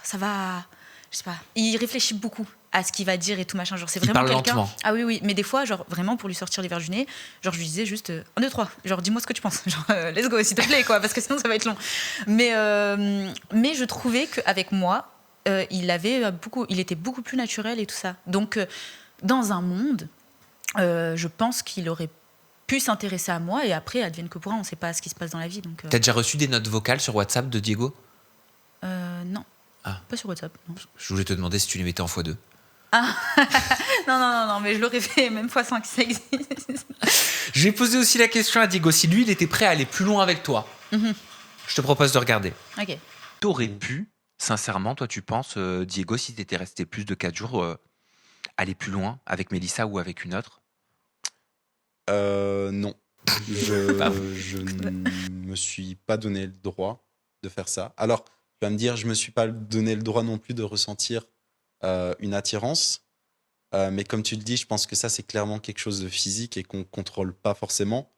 ça va... Je sais pas. Il réfléchit beaucoup à ce qu'il va dire et tout machin. Genre, c'est vraiment il parle quelqu'un... lentement. Ah oui. Mais des fois, genre, vraiment, pour lui sortir les verres du nez, genre, je lui disais juste 1, 2, 3. Genre, dis-moi ce que tu penses. Genre, let's go, s'il te plaît, quoi, parce que sinon, ça va être long. Mais je trouvais qu'avec moi, il était beaucoup plus naturel et tout ça. Donc, dans un monde, je pense qu'il aurait pu s'intéresser à moi et après, advienne que pourra, on ne sait pas ce qui se passe dans la vie. Donc, T'as déjà reçu des notes vocales sur WhatsApp de Diego? non, Ah. pas sur WhatsApp. Non. Je voulais te demander si tu les mettais en x2. Non, mais je l'aurais fait même x5 si ça existe. Je vais poser aussi la question à Diego, si lui, il était prêt à aller plus loin avec toi. Je te propose de regarder. Ok. T'aurais pu, sincèrement, toi, tu penses, Diego, si t'étais resté plus de 4 jours, aller plus loin avec Mélissa ou avec une autre? Non. Pas Je ne me suis pas donné le droit de faire ça. Alors, tu vas me dire, je me suis pas donné le droit non plus de ressentir une attirance. Mais comme tu le dis, je pense que ça, c'est clairement quelque chose de physique et qu'on ne contrôle pas forcément.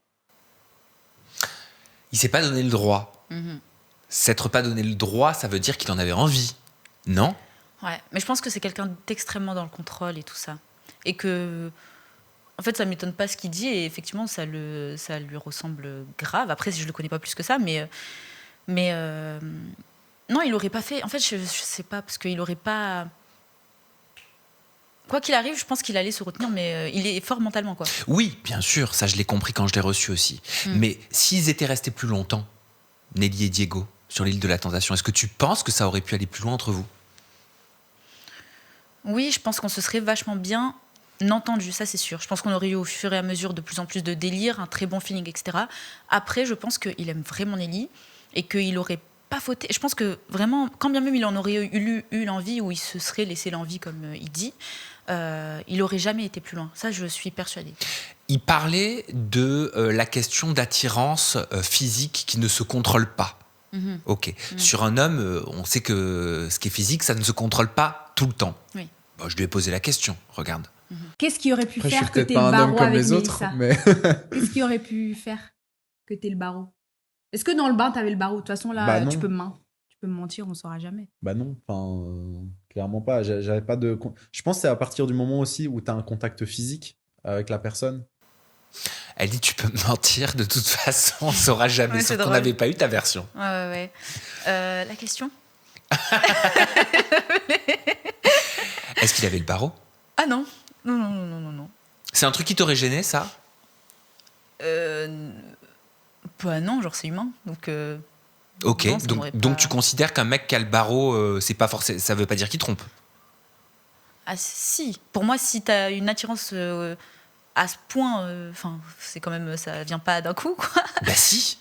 Il s'est pas donné le droit. S'être pas donné le droit, ça veut dire qu'il en avait envie. Non? Ouais, mais je pense que c'est quelqu'un d'extrêmement dans le contrôle et tout ça. Et que, en fait, ça m'étonne pas ce qu'il dit et effectivement, ça lui ressemble grave. Après, je le connais pas plus que ça, mais non, il aurait pas fait. En fait, je sais pas, parce qu'il aurait pas. Quoi qu'il arrive, je pense qu'il allait se retenir, mais il est fort mentalement, quoi. Oui, bien sûr, ça je l'ai compris quand je l'ai reçu aussi. Mais s'ils étaient restés plus longtemps, Nelly et Diego, sur l'île de la Tentation, est-ce que tu penses que ça aurait pu aller plus loin entre vous? Oui, je pense qu'on se serait vachement bien entendu, ça c'est sûr. Je pense qu'on aurait eu au fur et à mesure de plus en plus de délire, un très bon feeling, etc. Après, je pense qu'il aime vraiment Nelly et qu'il aurait pas fauté. Je pense que vraiment, quand bien même il en aurait eu l'envie ou il se serait laissé l'envie, comme il dit, il aurait jamais été plus loin. Ça, je suis persuadée. Il parlait de la question d'attirance physique qui ne se contrôle pas. Ok. Sur un homme, on sait que ce qui est physique, ça ne se contrôle pas tout le temps. Oui. Bon, je lui ai posé la question, regarde. Qu'est-ce qui aurait pu Après, je faire suis que peut-être t'aies pas le un homme barreau comme avec les autres, Mélissa mais Qu'est-ce qui aurait pu faire que t'aies le barreau? Est-ce que dans le bain, t'avais le barreau? De toute façon, là, Bah non. tu peux me mentir, on saura jamais. bah non, enfin, clairement pas. J'avais pas de. Je pense que c'est à partir du moment aussi où tu as un contact physique avec la personne. Elle dit tu peux me mentir, de toute façon, on saura jamais. Ouais, Sauf c'est qu'on drôle. n'avait pas eu ta version. Ouais. La question? Est-ce qu'il avait le barreau? Ah non. Non. C'est un truc qui t'aurait gêné, ça? Bah non, genre c'est humain, donc. Ok, non, ça m'aurait donc pas- tu considères qu'un mec qui a le barreau, c'est pas forcément, ça veut pas dire qu'il trompe. Ah si, pour moi, si t'as une attirance à ce point, enfin, c'est quand même, ça vient pas d'un coup, quoi. Bah si.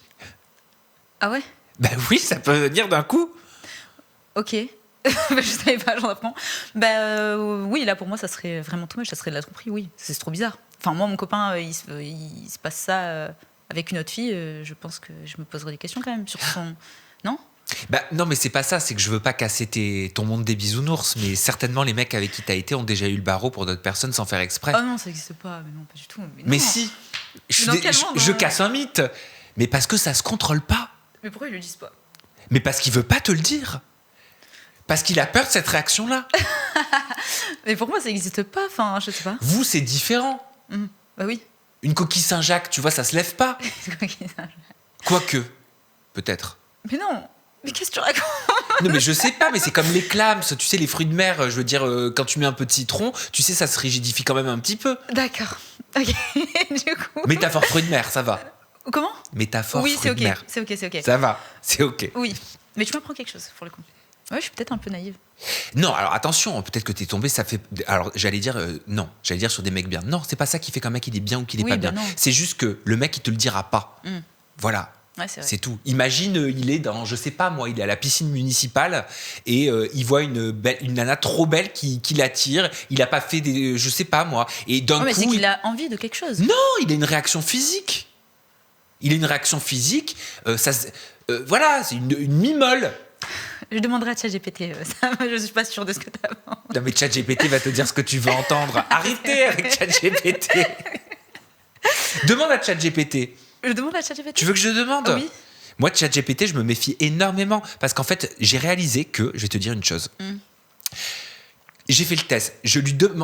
Ah ouais? Bah oui, ça peut venir d'un coup. Ok. Je savais pas, j'en apprends. Oui, là pour moi, ça serait vraiment too much, ça serait de la tromperie, oui. C'est trop bizarre. Enfin, moi, mon copain, il se passe ça avec une autre fille, je pense que je me poserais des questions quand même sur son. Non? Bah non, mais c'est pas ça, c'est que je veux pas casser ton monde des bisounours, mais certainement les mecs avec qui t'as été ont déjà eu le barreau pour d'autres personnes sans faire exprès. Ah non, ça n'existe pas, mais non, pas du tout. Mais non. si, dans quel monde, je hein casse un mythe, mais parce que ça se contrôle pas. Mais pourquoi ils le disent pas? Mais parce qu'il veut pas te le dire. Parce qu'il a peur de cette réaction-là. Mais pour moi, ça n'existe pas, enfin, je sais pas. Vous, c'est différent. Bah oui. Une coquille Saint-Jacques, tu vois, ça se lève pas. C'est quoi qui est ça? Quoique, peut-être. Mais non, mais qu'est-ce que tu racontes? Non, mais je sais pas, mais c'est comme les clams, tu sais, les fruits de mer, je veux dire, quand tu mets un peu de citron, tu sais, ça se rigidifie quand même un petit peu. D'accord. Ok, du coup. Métaphore fruits de mer, ça va. Comment? Métaphore Oui, c'est fruits ok. de mer. C'est ok. Ça va, c'est ok. Oui. Mais tu m'apprends quelque chose, pour le coup. Ouais, je suis peut-être un peu naïve. Non, alors attention, peut-être que t'es tombé, ça fait. Alors j'allais dire non, j'allais dire sur des mecs bien. Non, c'est pas ça qui fait qu'un mec il est bien ou qu'il est Oui, pas bah bien. non. C'est juste que le mec il te le dira pas. Voilà. Ouais, c'est vrai. C'est tout. Imagine, il est dans, je sais pas moi, il est à la piscine municipale et il voit une nana trop belle qui l'attire. Il a pas fait des, je sais pas moi. Et d'un Ouais, mais coup, c'est qu'il a envie de quelque chose. non, il a une réaction physique. Il a une réaction physique. Voilà, c'est une mimole. Je demanderai à ChatGPT. Ça, je suis pas sûre de ce que t'as. Non mais ChatGPT va te dire ce que tu veux entendre. Arrêtez avec ChatGPT. Demande à ChatGPT. Je demande à ChatGPT. Tu veux que je demande? Oui. Moi, de ChatGPT, je me méfie énormément parce qu'en fait, j'ai réalisé que, je vais te dire une chose. J'ai fait le test.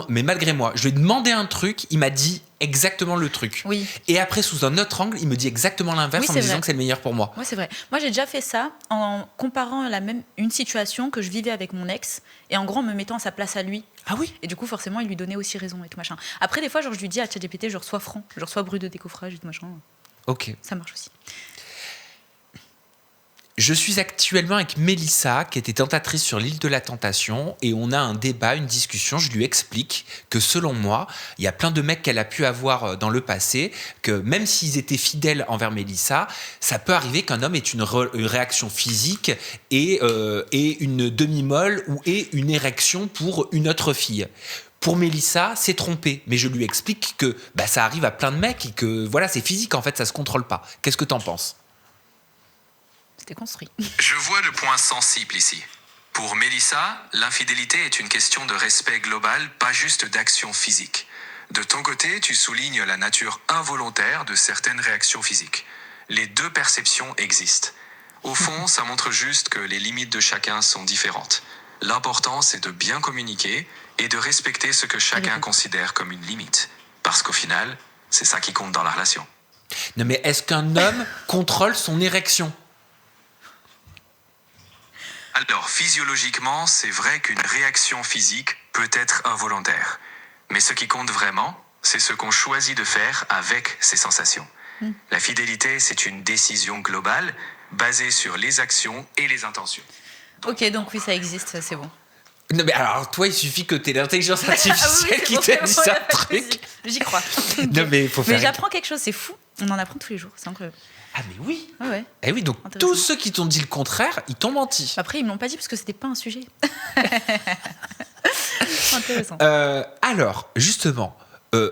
Mais malgré moi, je lui ai demandé un truc, il m'a dit exactement le truc. Oui. Et après, sous un autre angle, il me dit exactement l'inverse Oui, en c'est me disant vrai. que c'est le meilleur pour moi. Moi, c'est vrai. Moi, j'ai déjà fait ça en comparant une situation que je vivais avec mon ex et en gros en me mettant à sa place à lui. Ah oui. Et du coup, forcément, il lui donnait aussi raison et tout machin. Après, des fois, genre, je lui dis à ChatGPT, je reçois franc, je reçois bruit de décoffrage et tout machin. Ok. Ça marche aussi. Je suis actuellement avec Mélissa, qui était tentatrice sur l'île de la Tentation, et on a un débat, une discussion. Je lui explique que selon moi, il y a plein de mecs qu'elle a pu avoir dans le passé, que même s'ils étaient fidèles envers Mélissa, ça peut arriver qu'un homme ait une réaction physique et une demi-molle ou ait une érection pour une autre fille. Pour Mélissa, c'est trompé, mais je lui explique que ça arrive à plein de mecs et que voilà, c'est physique, en fait, ça se contrôle pas. Qu'est-ce que t'en penses ? C'était construit. Je vois le point sensible ici. Pour Mélissa, l'infidélité est une question de respect global, pas juste d'action physique. De ton côté, tu soulignes la nature involontaire de certaines réactions physiques. Les deux perceptions existent. Au fond, ça montre juste que les limites de chacun sont différentes. L'important, c'est de bien communiquer et de respecter ce que chacun considère comme une limite. Parce qu'au final, c'est ça qui compte dans la relation. Non, mais est-ce qu'un homme contrôle son érection ? Alors, physiologiquement, c'est vrai qu'une réaction physique peut être involontaire. Mais ce qui compte vraiment, c'est ce qu'on choisit de faire avec ces sensations. La fidélité, c'est une décision globale basée sur les actions et les intentions. Ok, donc oui, ça existe, c'est bon. Non, mais alors, toi, il suffit que t'aies l'intelligence artificielle qui t'ait dit ça, truc. J'y crois. Non, mais il faut faire. Mais j'apprends quelque chose, c'est fou. On en apprend tous les jours, c'est incroyable. Ah, mais oui. Ouais, ouais. Eh oui, donc Intéressant. tous ceux qui t'ont dit le contraire, ils t'ont menti. Après, ils me l'ont pas dit parce que c'était pas un sujet. Intéressant. Alors, justement,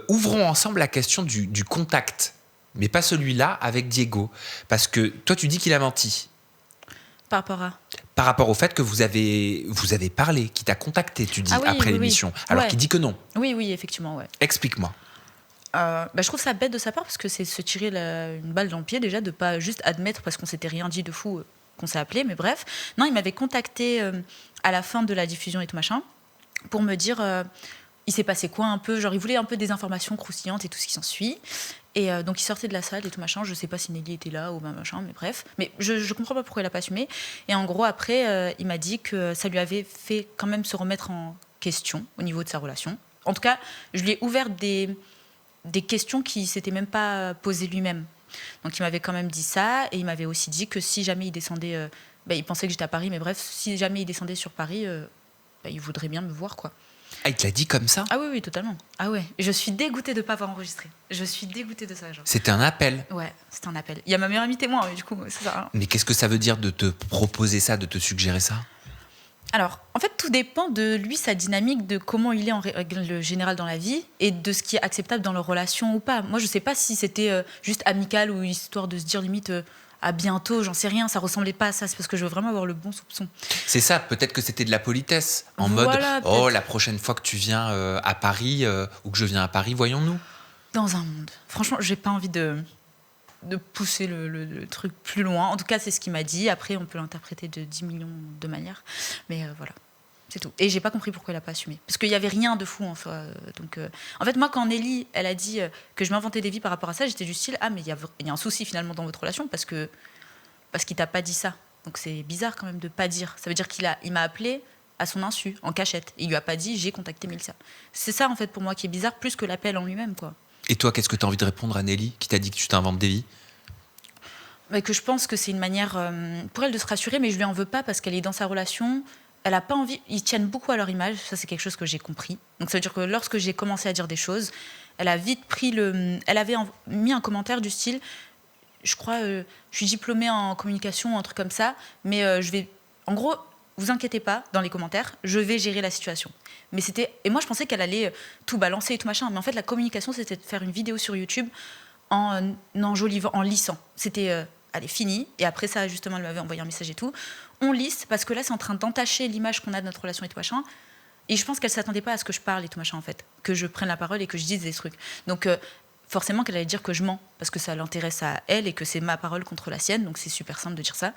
ouvrons ensemble la question du contact, mais pas celui-là avec Diego. Parce que toi, tu dis qu'il a menti. Par rapport à. Par rapport au fait que vous avez parlé, qu'il t'a contacté, tu dis, Ah oui, après oui, l'émission, oui. alors Ouais. qu'il dit que non. Oui, oui, effectivement, ouais. Explique-moi. Je trouve ça bête de sa part parce que c'est se tirer une balle dans le pied déjà de pas juste admettre parce qu'on s'était rien dit de fou qu'on s'est appelé, mais bref. Non, il m'avait contacté à la fin de la diffusion et tout machin pour me dire il s'est passé quoi un peu, genre il voulait un peu des informations croustillantes et tout ce qui s'ensuit. Et donc il sortait de la salle et tout machin, je sais pas si Nelly était là ou machin, mais bref. Mais je comprends pas pourquoi il a pas assumé. Et en gros après il m'a dit que ça lui avait fait quand même se remettre en question au niveau de sa relation. En tout cas, je lui ai ouvert des questions qu'il ne s'était même pas posées lui-même. Donc il m'avait quand même dit ça, et il m'avait aussi dit que si jamais il descendait, il pensait que j'étais à Paris, mais bref, si jamais il descendait sur Paris, il voudrait bien me voir, quoi. Ah, il te l'a dit comme ça ? Ah oui, oui, totalement. Ah ouais, je suis dégoûtée de ne pas avoir enregistré. Je suis dégoûtée de ça, genre. C'était un appel. Ouais, c'était un appel. Il y a ma meilleure amie témoin, du coup, c'est ça. Mais qu'est-ce que ça veut dire de te proposer ça, de te suggérer ça ? Alors, en fait, tout dépend de lui, sa dynamique, de comment il est en règle générale dans la vie et de ce qui est acceptable dans leur relation ou pas. Moi, je sais pas si c'était juste amical ou histoire de se dire limite à bientôt, j'en sais rien, ça ressemblait pas à ça. C'est parce que je veux vraiment avoir le bon soupçon. C'est ça, peut-être que c'était de la politesse. En Voilà, mode, oh, peut-être. la prochaine fois que tu viens à Paris, ou que je viens à Paris, voyons-nous. Dans un monde. Franchement, j'ai pas envie de pousser le truc plus loin. En tout cas, c'est ce qu'il m'a dit. Après, on peut l'interpréter de 10 millions de manières. Mais voilà, c'est tout. Et j'ai pas compris pourquoi il a pas assumé. Parce qu'il y avait rien de fou en soi. Donc, en fait, moi, quand Nelly, elle a dit que je m'inventais des vies par rapport à ça, j'étais du style, ah, mais il y a un souci finalement dans votre relation parce qu'il t'a pas dit ça. Donc c'est bizarre quand même de pas dire. Ça veut dire il m'a appelé à son insu, en cachette. Il lui a pas dit, j'ai contacté Mélissa. C'est ça, en fait, pour moi, qui est bizarre, plus que l'appel en lui-même, quoi. Et toi, qu'est-ce que tu as envie de répondre à Nelly, qui t'a dit que tu t'inventes des vies ? Mais que je pense que c'est une manière pour elle de se rassurer, mais je lui en veux pas parce qu'elle est dans sa relation. Elle a pas envie. Ils tiennent beaucoup à leur image. Ça, c'est quelque chose que j'ai compris. Donc ça veut dire que lorsque j'ai commencé à dire des choses, elle a vite pris Elle avait mis un commentaire du style, je crois, je suis diplômée en communication, un truc comme ça, mais je vais, en gros, vous inquiétez pas dans les commentaires, je vais gérer la situation. Mais et moi je pensais qu'elle allait tout balancer et tout machin, mais en fait la communication c'était de faire une vidéo sur YouTube en enjolivant, en lissant. C'était allez, fini, et après ça justement elle m'avait envoyé un message et tout. On lisse parce que là c'est en train d'entacher l'image qu'on a de notre relation et tout machin. Et je pense qu'elle s'attendait pas à ce que je parle et tout machin en fait, que je prenne la parole et que je dise des trucs. Donc forcément qu'elle allait dire que je mens parce que ça l'intéresse à elle et que c'est ma parole contre la sienne, donc c'est super simple de dire ça.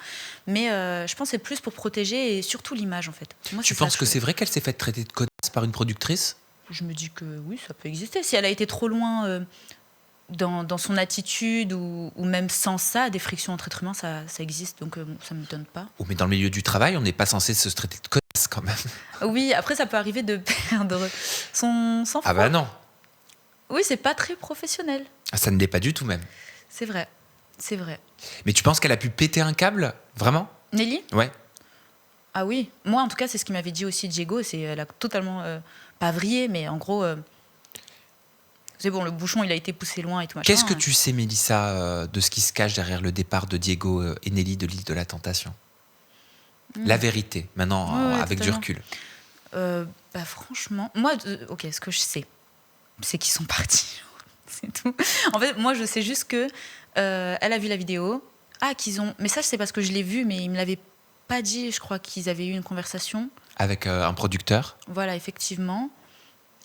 Mais je pense que c'est plus pour protéger et surtout l'image en fait. Moi, Tu c'est ça, penses que c'est vrai qu'elle s'est fait traiter de connasse par une productrice ? Je me dis que oui, ça peut exister. Si elle a été trop loin dans son attitude ou même sans ça, des frictions entre êtres humains, ça existe, donc ça ne m'étonne pas. Oh, mais dans le milieu du travail, on n'est pas censé se traiter de connasse quand même. Oui, après, ça peut arriver de perdre son sang-froid. Ah bah non, Oui, c'est pas très professionnel. ça ne l'est pas du tout même. C'est vrai. C'est vrai. Mais tu penses qu'elle a pu péter un câble ? Vraiment ? Nelly ? Ouais. Ah oui. Moi, en tout cas, c'est ce qu'il m'avait dit aussi Diego. Elle a totalement, pas vrillé, mais en gros, c'est bon, le bouchon, il a été poussé loin et tout machin. Qu'est-ce que tu sais, Mélissa, de ce qui se cache derrière le départ de Diego et Nelly de l'île de la Tentation ? La vérité, maintenant, Ouais, avec du totalement. recul. Bah franchement, moi, ok, ce que je sais, c'est qu'ils sont partis. C'est tout. En fait, moi, je sais juste que elle a vu la vidéo. Ah, qu'ils ont. Mais ça, c'est parce que je l'ai vu, mais ils me l'avaient pas dit. Je crois qu'ils avaient eu une conversation. Avec un producteur ? Voilà, effectivement.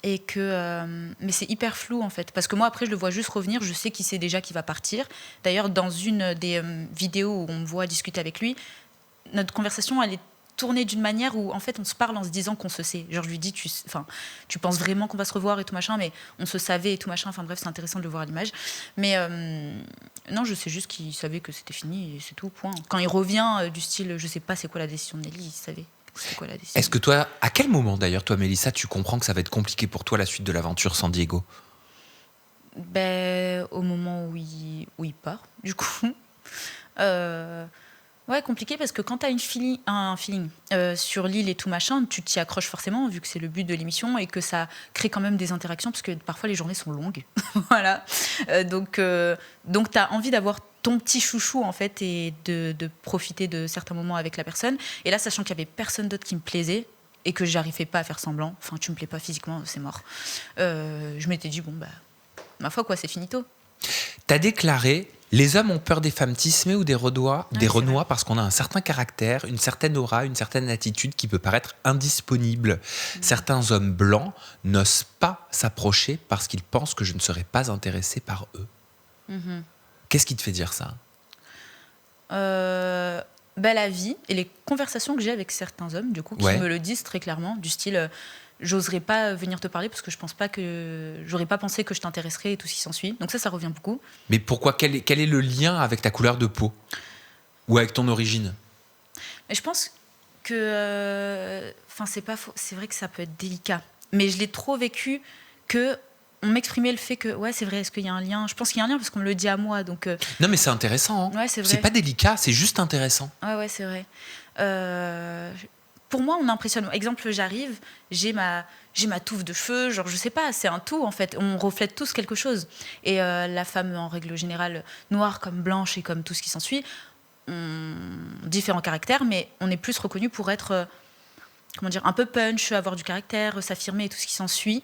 Et que, mais c'est hyper flou en fait, parce que moi après je le vois juste revenir, je sais qu'il sait déjà qu'il va partir. D'ailleurs, dans une des vidéos où on me voit discuter avec lui, notre conversation elle est tournée d'une manière où en fait on se parle en se disant qu'on se sait. Genre je lui dis tu penses vraiment qu'on va se revoir et tout machin, mais on se savait et tout machin. Enfin bref, c'est intéressant de le voir à l'image. Mais non, je sais juste qu'il savait que c'était fini et c'est tout, point. Quand il revient du style je sais pas c'est quoi la décision de Nelly, il savait. C'est quoi la décision. Est-ce que toi, à quel moment d'ailleurs, toi, Mélissa, tu comprends que ça va être compliqué pour toi la suite de l'aventure sans Diego ? Ben, au moment où il part, du coup. Ouais, compliqué parce que quand tu as un feeling sur l'île et tout machin, tu t'y accroches forcément vu que c'est le but de l'émission et que ça crée quand même des interactions parce que parfois les journées sont longues. Voilà. Donc tu as envie d'avoir ton petit chouchou en fait et de profiter de certains moments avec la personne. Et là, sachant qu'il y avait personne d'autre qui me plaisait et que j'arrivais pas à faire semblant, enfin tu me plais pas physiquement, c'est mort. Je m'étais dit bon bah ma foi quoi, c'est finito. T'as déclaré « Les hommes ont peur des femmes tismées ou des Renois, vrai. parce qu'on a un certain caractère, une certaine aura, une certaine attitude qui peut paraître indisponible. Certains hommes blancs n'osent pas s'approcher parce qu'ils pensent que je ne serai pas intéressé par eux. Qu'est-ce qui te fait dire ça ? La vie et les conversations que j'ai avec certains hommes, du coup, qui me le disent très clairement, du style j'oserais pas venir te parler parce que je pense pas que j'aurais pas pensé que je t'intéresserais et tout ce qui s'ensuit. Donc ça revient beaucoup. Mais pourquoi ? Quel est le lien avec ta couleur de peau ? Ou avec ton origine ? Mais je pense que, c'est pas faux. C'est vrai que ça peut être délicat, mais je l'ai trop vécu que on m'exprimait le fait que ouais c'est vrai. Est-ce qu'il y a un lien ? Je pense qu'il y a un lien parce qu'on me le dit à moi. Donc non mais c'est intéressant. Hein. Ouais, c'est vrai. C'est pas délicat, c'est juste intéressant. Ouais, c'est vrai. Pour moi, on impressionne. Exemple, j'arrive, j'ai ma touffe de cheveux, genre je sais pas, c'est un tout en fait. On reflète tous quelque chose. Et la femme, en règle générale, noire comme blanche et comme tout ce qui s'ensuit, différents caractères, mais on est plus reconnu pour être, un peu punch, avoir du caractère, s'affirmer et tout ce qui s'ensuit,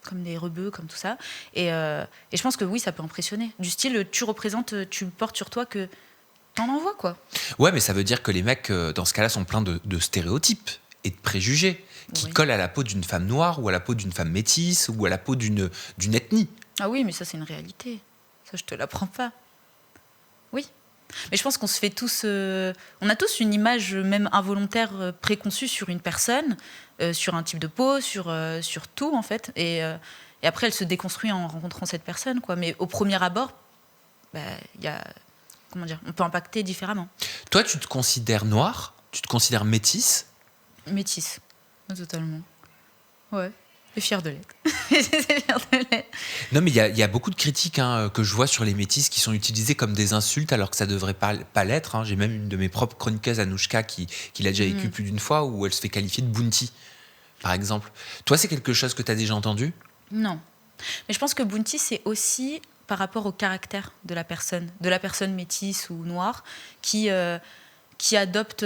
comme des rebeux, comme tout ça. Et je pense que oui, ça peut impressionner. Du style, tu représentes, tu portes sur toi que t'en envoies, quoi. Ouais, mais ça veut dire que les mecs, dans ce cas-là, sont pleins de stéréotypes et de préjugés qui collent à la peau d'une femme noire ou à la peau d'une femme métisse ou à la peau d'une ethnie. Ah oui, mais ça, c'est une réalité. Ça, je te l'apprends pas. Oui. Mais je pense qu'on se fait tous... on a tous une image, même involontaire, préconçue sur une personne, sur un type de peau, sur tout, en fait. Et après, elle se déconstruit en rencontrant cette personne, quoi. Mais au premier abord, y a... on peut impacter différemment. Toi, tu te considères noire ? Tu te considères métisse ? Métisse, totalement. Ouais, et fière de l'être. Non, mais il y a beaucoup de critiques que je vois sur les métisses qui sont utilisées comme des insultes alors que ça devrait pas l'être. Hein. J'ai même une de mes propres chroniqueuses, Anouchka, qui l'a déjà vécu plus d'une fois, où elle se fait qualifier de bounty, par exemple. Toi, c'est quelque chose que tu as déjà entendu ? Non. Mais je pense que bounty, c'est aussi par rapport au caractère de la personne métisse ou noire, qui adopte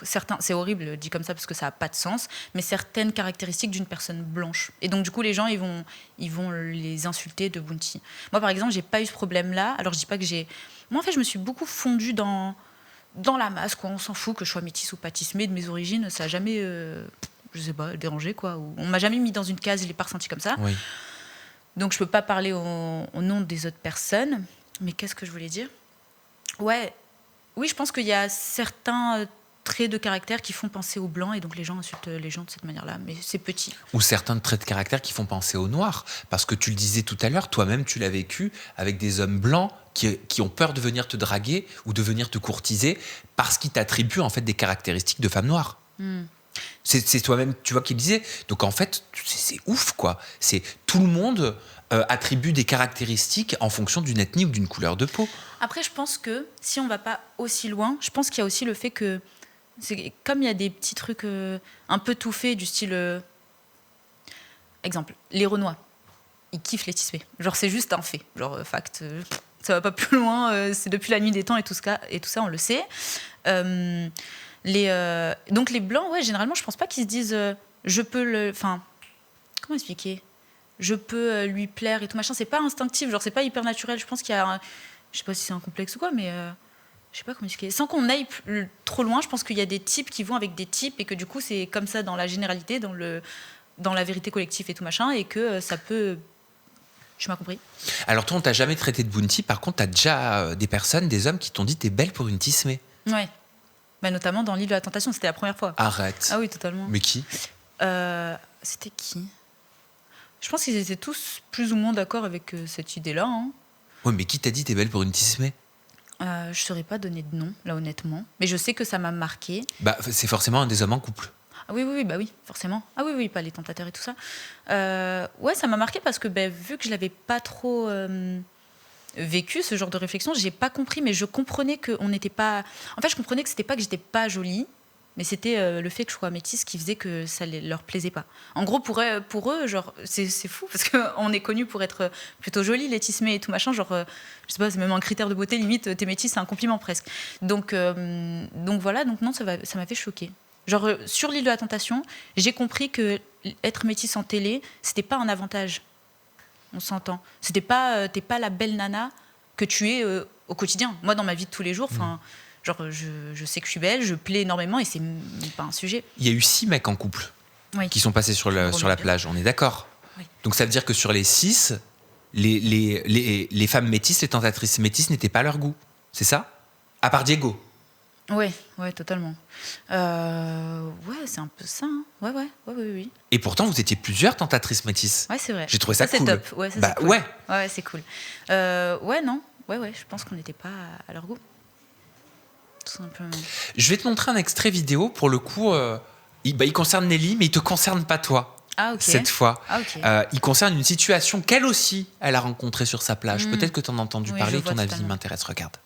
certains, c'est horrible dit comme ça parce que ça n'a pas de sens, mais certaines caractéristiques d'une personne blanche. Et donc du coup, les gens ils vont les insulter de bounty. Moi, par exemple, j'ai pas eu ce problème-là. Alors je dis pas que j'ai. Moi, en fait, je me suis beaucoup fondue dans la masse, quoi. On s'en fout que je sois métisse ou pas tismée de mes origines. Ça a jamais, je sais pas, dérangé, quoi. Ou on m'a jamais mis dans une case. Je l'ai pas ressenti comme ça. Oui. Donc je peux pas parler au nom des autres personnes. Mais qu'est-ce que je voulais dire ? Ouais, oui, je pense qu'il y a certains traits de caractère qui font penser aux blancs et donc les gens insultent les gens de cette manière-là. Mais c'est petit. Ou certains traits de caractère qui font penser aux noirs. Parce que tu le disais tout à l'heure, toi-même, tu l'as vécu avec des hommes blancs qui ont peur de venir te draguer ou de venir te courtiser parce qu'ils t'attribuent en fait des caractéristiques de femmes noires. C'est toi-même, tu vois, qui le disait. Donc en fait, c'est ouf, quoi. C'est tout le monde attribue des caractéristiques en fonction d'une ethnie ou d'une couleur de peau. Après, je pense que si on va pas aussi loin, je pense qu'il y a aussi le fait que comme il y a des petits trucs un peu tout faits du style exemple, les Renois, ils kiffent les Tismé. Genre c'est juste un fait, genre fact, ça va pas plus loin, c'est depuis la nuit des temps et tout ça on le sait. Donc les blancs, ouais, généralement je pense pas qu'ils se disent je peux le, enfin comment expliquer, je peux lui plaire et tout machin, c'est pas instinctif, genre c'est pas hyper naturel. Je pense qu'il y a je sais pas si c'est un complexe ou quoi, mais je sais pas comment expliquer. Sans qu'on aille trop loin, je pense qu'il y a des types qui vont avec des types et que du coup, c'est comme ça dans la généralité, dans la vérité collective et tout machin, et que ça peut... Tu m'as compris ? Alors toi, on t'a jamais traité de bounty. Par contre, t'as déjà des personnes, des hommes qui t'ont dit t'es belle pour une Tismé. Ouais. Bah, notamment dans l'île de la Tentation, c'était la première fois. Arrête. Ah oui, totalement. Mais qui ? C'était qui ? Je pense qu'ils étaient tous plus ou moins d'accord avec cette idée-là. Hein. Ouais, mais qui t'a dit t'es belle pour une Tismé ? Je ne saurais pas donner de nom, là, honnêtement. Mais je sais que ça m'a marqué. Bah, c'est forcément un des hommes en couple. Ah oui, bah oui, forcément. Ah oui, pas les tentateurs et tout ça. Ouais, ça m'a marqué parce que vu que je l'avais pas trop vécu, ce genre de réflexion, j'ai pas compris, mais je comprenais qu'on n'était pas... En fait, je comprenais que c'était pas que j'étais pas jolie, mais c'était le fait que je sois métisse qui faisait que ça leur plaisait pas. En gros, pour eux, genre, c'est fou, parce qu'on est connus pour être plutôt jolis, les Tismé et tout machin, genre, je sais pas, c'est même un critère de beauté, limite, t'es métisse, c'est un compliment presque. Donc voilà, donc non, ça m'a fait choquer. Genre, sur l'île de la Tentation, j'ai compris que être métisse en télé, c'était pas un avantage. On s'entend. C'était pas, t'es pas la belle nana que tu es au quotidien. Moi, dans ma vie de tous les jours, genre, je sais que je suis belle, je plais énormément et c'est pas un sujet. Il y a eu 6 mecs en couple qui sont passés sur la plage, on est d'accord ? Oui. Donc ça veut dire que sur les 6, les femmes métisses, les tentatrices métisses n'étaient pas à leur goût. C'est ça ? À part Diego. Ouais, totalement. Ouais, c'est un peu ça. Hein. Ouais, oui. Et pourtant, vous étiez plusieurs tentatrices métisses. Ouais, c'est vrai. J'ai trouvé ça cool. C'est top. Ouais, ça, bah, c'est cool. Ouais. Ouais, c'est cool. Ouais, je pense qu'on n'était pas à leur goût. Tout simplement. Je vais te montrer un extrait vidéo. Pour le coup, il concerne Nelly, mais il te concerne pas toi. Ah, ok. Cette fois. Ah, ok. Il concerne une situation qu'elle aussi, elle a rencontrée sur sa plage. Peut-être que tu en as entendu parler, je vois ton avis totalement. m'intéresse. Regarde.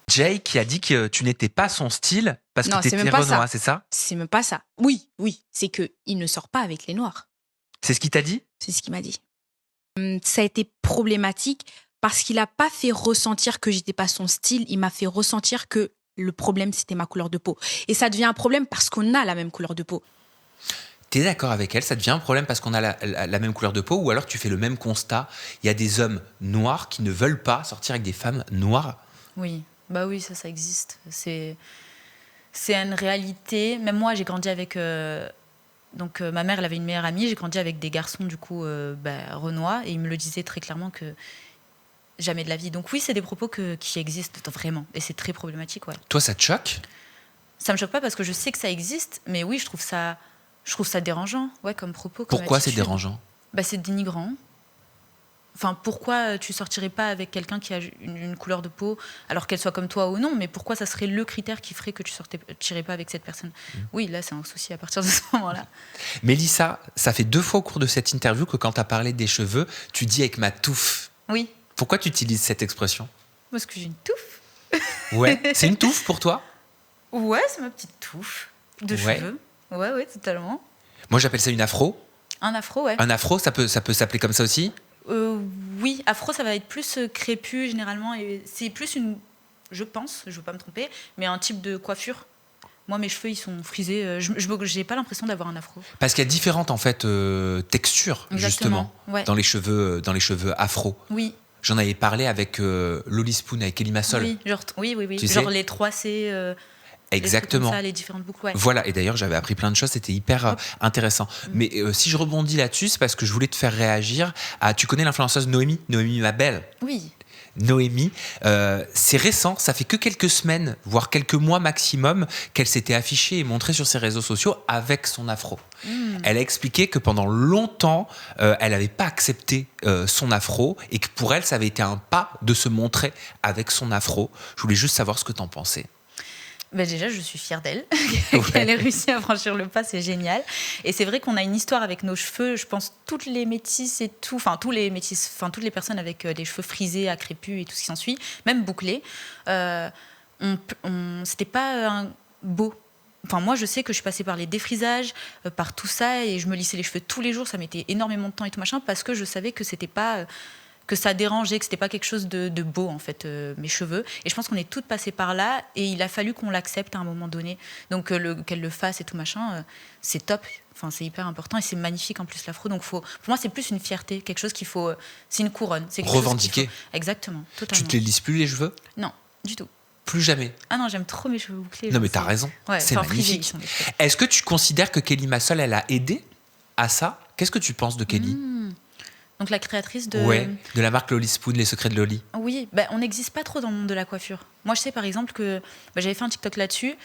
Jay qui a dit que tu n'étais pas son style parce Non, que c'est t'étais même pas Renoir, ça. c'est ça ? C'est même pas ça. Oui, c'est que il ne sort pas avec les noirs. C'est ce qu'il t'a dit ? C'est ce qu'il m'a dit. Ça a été problématique parce qu'il a pas fait ressentir que j'étais pas son style. Il m'a fait ressentir que le problème, c'était ma couleur de peau. Et ça devient un problème parce qu'on a la même couleur de peau. T'es d'accord avec elle ? Ça devient un problème parce qu'on a la même couleur de peau, ou alors tu fais le même constat. Il y a des hommes noirs qui ne veulent pas sortir avec des femmes noires. Oui, bah oui, ça existe. C'est une réalité. Même moi, j'ai grandi avec... Donc ma mère, elle avait une meilleure amie. J'ai grandi avec des garçons, du coup, Renois. Et ils me le disaient très clairement que jamais de la vie. Donc oui, c'est des propos qui existent vraiment. Et c'est très problématique, ouais. Toi, ça te choque ? Ça me choque pas parce que je sais que ça existe. Mais oui, je trouve ça dérangeant, ouais, comme propos. Comme Pourquoi c'est attitude. dérangeant ? Bah, c'est dénigrant. Enfin, pourquoi tu sortirais pas avec quelqu'un qui a une couleur de peau, alors qu'elle soit comme toi ou non, mais pourquoi ça serait le critère qui ferait que tu sortirais pas avec cette personne ? Oui, là, c'est un souci à partir de ce moment-là. Mélissa, ça fait 2 fois au cours de cette interview que quand tu as parlé des cheveux, tu dis avec ma touffe. Oui, Pourquoi tu utilises cette expression ? parce que j'ai une touffe. Ouais, c'est une touffe pour toi ? Ouais, c'est ma petite touffe de Ouais. cheveux. Ouais, totalement. Moi, j'appelle ça une afro. Un afro, ouais. Un afro, ça peut s'appeler comme ça aussi ? Oui, afro, ça va être plus crépus généralement. Et c'est plus une, je pense, je veux pas me tromper, mais un type de coiffure. Moi, mes cheveux, ils sont frisés. J'ai pas l'impression d'avoir un afro. Parce qu'il y a différentes en fait textures Exactement, justement ouais. dans les cheveux afro. Oui, J'en avais parlé avec Loli Spoon, avec Ellie Massol. oui, genre, oui. Tu Genre sais les 3C. Exactement. Les, trucs comme ça, les différentes boucles, ouais. Voilà, et d'ailleurs j'avais appris plein de choses, c'était hyper intéressant. Mais si je rebondis là-dessus, c'est parce que je voulais te faire réagir à... Tu connais l'influenceuse Noémie Mabel ? Oui. Noémie, c'est récent, ça fait que quelques semaines, voire quelques mois maximum, qu'elle s'était affichée et montrée sur ses réseaux sociaux avec son afro. Elle a expliqué que pendant longtemps, elle n'avait pas accepté son afro et que pour elle, ça avait été un pas de se montrer avec son afro. Je voulais juste savoir ce que tu en pensais. Déjà, je suis fière d'elle, qu'elle ait réussi à franchir le pas, c'est génial. Et c'est vrai qu'on a une histoire avec nos cheveux, je pense, toutes les métisses et tout, enfin, tous les métisses, enfin, toutes les personnes avec des cheveux frisés, à crépus et tout ce qui s'ensuit, même bouclés, c'était pas beau. Enfin, moi, je sais que je suis passée par les défrisages, par tout ça, et je me lissais les cheveux tous les jours, ça mettait énormément de temps et tout machin, parce que je savais que c'était pas... que ça dérangeait, que c'était pas quelque chose de beau en fait, mes cheveux. Et je pense qu'on est toutes passées par là et il a fallu qu'on l'accepte à un moment donné. Donc qu'elle le fasse et tout machin, c'est top. Enfin, c'est hyper important et c'est magnifique en plus l'afro. Donc pour moi c'est plus une fierté, quelque chose qu'il faut, c'est une couronne. C'est quelque revendiquer. Chose exactement, totalement. Tu te les lisses plus les cheveux ? Non, du tout. Plus jamais. Ah non, j'aime trop mes cheveux bouclés. Non mais t'as raison, ouais, c'est magnifique. Est-ce que tu considères que Kelly Massol, elle a aidé à ça ? Qu'est-ce que tu penses de Kelly ? Donc la créatrice de... Ouais, de la marque Loli Spoon, Les Secrets de Loli. Oui, on n'existe pas trop dans le monde de la coiffure. Moi, je sais par exemple que j'avais fait un TikTok là-dessus,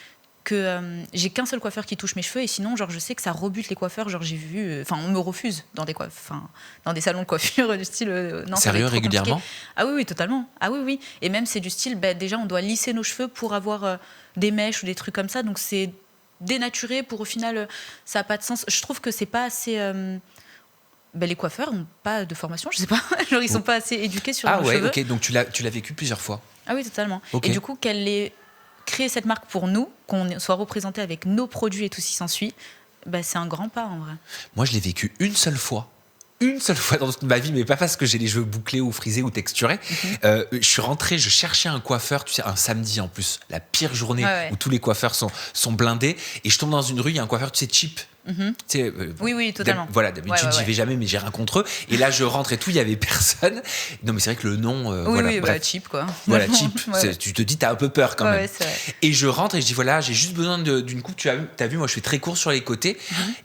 que j'ai qu'un seul coiffeur qui touche mes cheveux, et sinon, genre, je sais que ça rebute les coiffeurs. Genre, j'ai vu... Enfin, on me refuse dans des dans des salons de coiffure du style... non, sérieux, régulièrement ? Ah oui, totalement. Ah oui. Et même, c'est du style, déjà, on doit lisser nos cheveux pour avoir des mèches ou des trucs comme ça. Donc, c'est dénaturé pour, au final, ça n'a pas de sens. Je trouve que c'est pas assez... les coiffeurs n'ont pas de formation, je sais pas. Genre, ils sont pas assez éduqués sur nos cheveux. Ok, donc tu l'as vécu plusieurs fois. Ah oui, totalement. Okay. Et du coup, qu'elle ait créé cette marque pour nous, qu'on soit représenté avec nos produits et tout ce qui s'ensuit, c'est un grand pas en vrai. Moi, je l'ai vécu une seule fois dans toute ma vie, mais pas parce que j'ai les cheveux bouclés ou frisés ou texturés. Je suis rentré, je cherchais un coiffeur, tu sais, un samedi en plus, la pire journée où tous les coiffeurs sont blindés, et je tombe dans une rue, il y a un coiffeur, tu sais, cheap. Tu sais, oui, totalement. Voilà, d'habitude, j'y vais jamais, mais j'ai rien contre eux. Et là, je rentre et tout, il y avait personne. Non, mais c'est vrai que le nom, bref. Cheap, quoi. Voilà, cheap. Tu te dis, t'as un peu peur quand même. C'est vrai. Et je rentre et je dis, voilà, j'ai juste besoin d'une coupe. T'as vu, moi, je fais très court sur les côtés.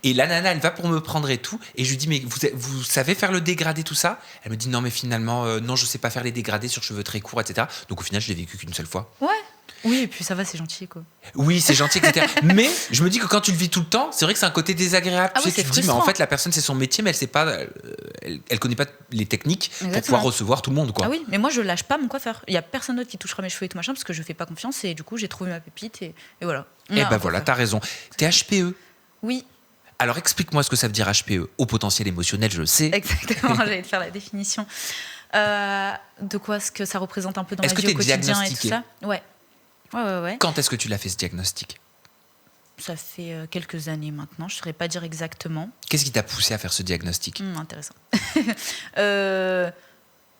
Et la nana, elle va pour me prendre et tout. Et je lui dis, mais vous savez faire le dégradé, tout ça ? Elle me dit, non, mais finalement, non, je sais pas faire les dégradés sur cheveux très courts, etc. Donc au final, je l'ai vécu qu'une seule fois. Ouais. Oui, et puis ça va, c'est gentil, quoi. Oui, c'est gentil, etc. Mais je me dis que quand tu le vis tout le temps, c'est vrai que c'est un côté désagréable. Tu te dis, mais en fait, la personne, c'est son métier, mais elle sait pas, elle connaît pas les techniques pour pouvoir recevoir tout le monde, quoi. Ah oui, mais moi, je lâche pas mon coiffeur. Il y a personne d'autre qui touchera mes cheveux et tout machin, parce que je fais pas confiance, et du coup, j'ai trouvé ma pépite, et voilà. Et voilà, t'as raison. T'es HPE. Oui. Alors, explique-moi ce que ça veut dire HPE. Haut potentiel émotionnel, je le sais. Exactement, j'allais te faire la définition. De quoi, ce que ça représente un peu dans ma vie au quotidien et tout ça. Ouais. Ouais. Quand est-ce que tu l'as fait, ce diagnostic ? Ça fait quelques années maintenant, je ne saurais pas dire exactement. Qu'est-ce qui t'a poussé à faire ce diagnostic ? Intéressant.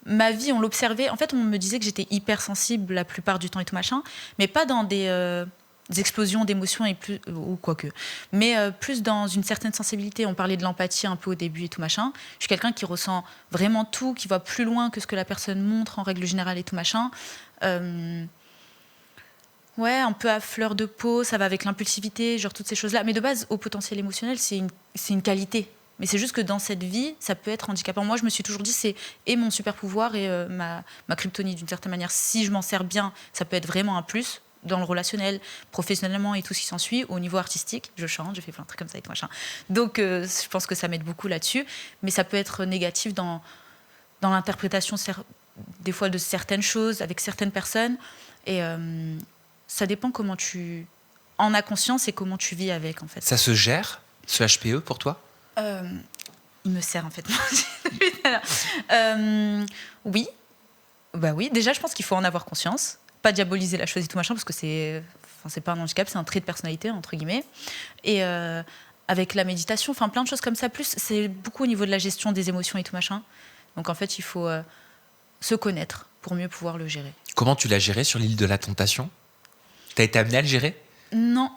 Ma vie, on l'observait. En fait, on me disait que j'étais hypersensible la plupart du temps et tout machin, mais pas dans des explosions d'émotions ou quoique. Mais plus dans une certaine sensibilité. On parlait de l'empathie un peu au début et tout machin. Je suis quelqu'un qui ressent vraiment tout, qui va plus loin que ce que la personne montre en règle générale et tout machin. Ouais, un peu à fleur de peau, ça va avec l'impulsivité, genre toutes ces choses-là. Mais de base, au potentiel émotionnel, c'est une qualité. Mais c'est juste que dans cette vie, ça peut être handicapant. Moi, je me suis toujours dit, c'est mon super pouvoir et ma kryptonite d'une certaine manière. Si je m'en sers bien, ça peut être vraiment un plus dans le relationnel, professionnellement et tout ce qui s'ensuit. Au niveau artistique, je chante, je fais plein de trucs comme ça et tout machin. Donc, je pense que ça m'aide beaucoup là-dessus. Mais ça peut être négatif dans l'interprétation, des fois, de certaines choses avec certaines personnes. Et ça dépend comment tu en as conscience et comment tu vis avec, en fait. Ça se gère, ce HPE, pour toi ? Il me sert, en fait. Oui. Bah oui. Déjà, je pense qu'il faut en avoir conscience. Pas diaboliser la chose et tout machin, parce que c'est pas un handicap, c'est un trait de personnalité, entre guillemets. Et avec la méditation, plein de choses comme ça. Plus, c'est beaucoup au niveau de la gestion des émotions et tout machin. Donc, en fait, il faut se connaître pour mieux pouvoir le gérer. Comment tu l'as géré sur l'île de la Tentation ? T'as été amenée à le gérer ? Non.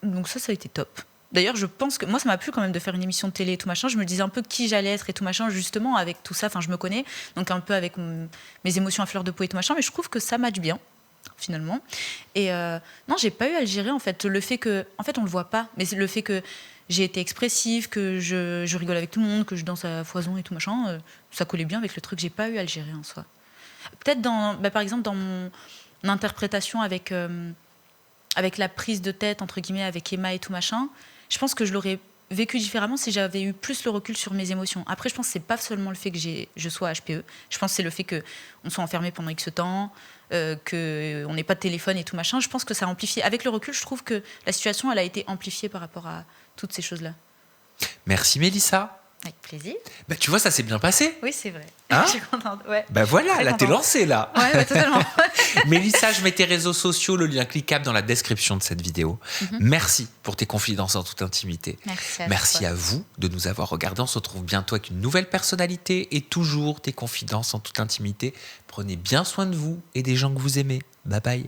Donc ça a été top. D'ailleurs, je pense que moi, ça m'a plu quand même de faire une émission de télé et tout machin. Je me disais un peu qui j'allais être et tout machin, justement, avec tout ça. Je me connais, donc un peu avec mes émotions à fleur de peau et tout machin. Mais je trouve que ça match bien, finalement. Et non, j'ai pas eu à le gérer, en fait. Le fait que... En fait, on le voit pas, mais le fait que j'ai été expressive, que je rigole avec tout le monde, que je danse à foison et tout machin, ça collait bien avec le truc. J'ai pas eu à le gérer en soi. Peut-être par exemple dans mon interprétation avec la prise de tête entre guillemets avec Emma et tout machin, je pense que je l'aurais vécu différemment si j'avais eu plus le recul sur mes émotions. Après, je pense que c'est pas seulement le fait que je sois HPE. Je pense que c'est le fait qu'on soit enfermé pendant X temps, qu'on n'ait pas de téléphone et tout machin. Je pense que ça a amplifié. Avec le recul, je trouve que la situation, elle a été amplifiée par rapport à toutes ces choses-là. Merci Mélissa. Avec plaisir. Bah, tu vois, ça s'est bien passé. Oui, c'est vrai. Hein Je suis contente. Ouais. Bah voilà, Très là t'es contente. lancée là. Ouais, bah, totalement. Mélissa, je mets tes réseaux sociaux, le lien cliquable dans la description de cette vidéo. Merci pour tes confidences en toute intimité. Merci À vous de nous avoir regardés. On se retrouve bientôt avec une nouvelle personnalité et toujours tes confidences en toute intimité. Prenez bien soin de vous et des gens que vous aimez. Bye bye.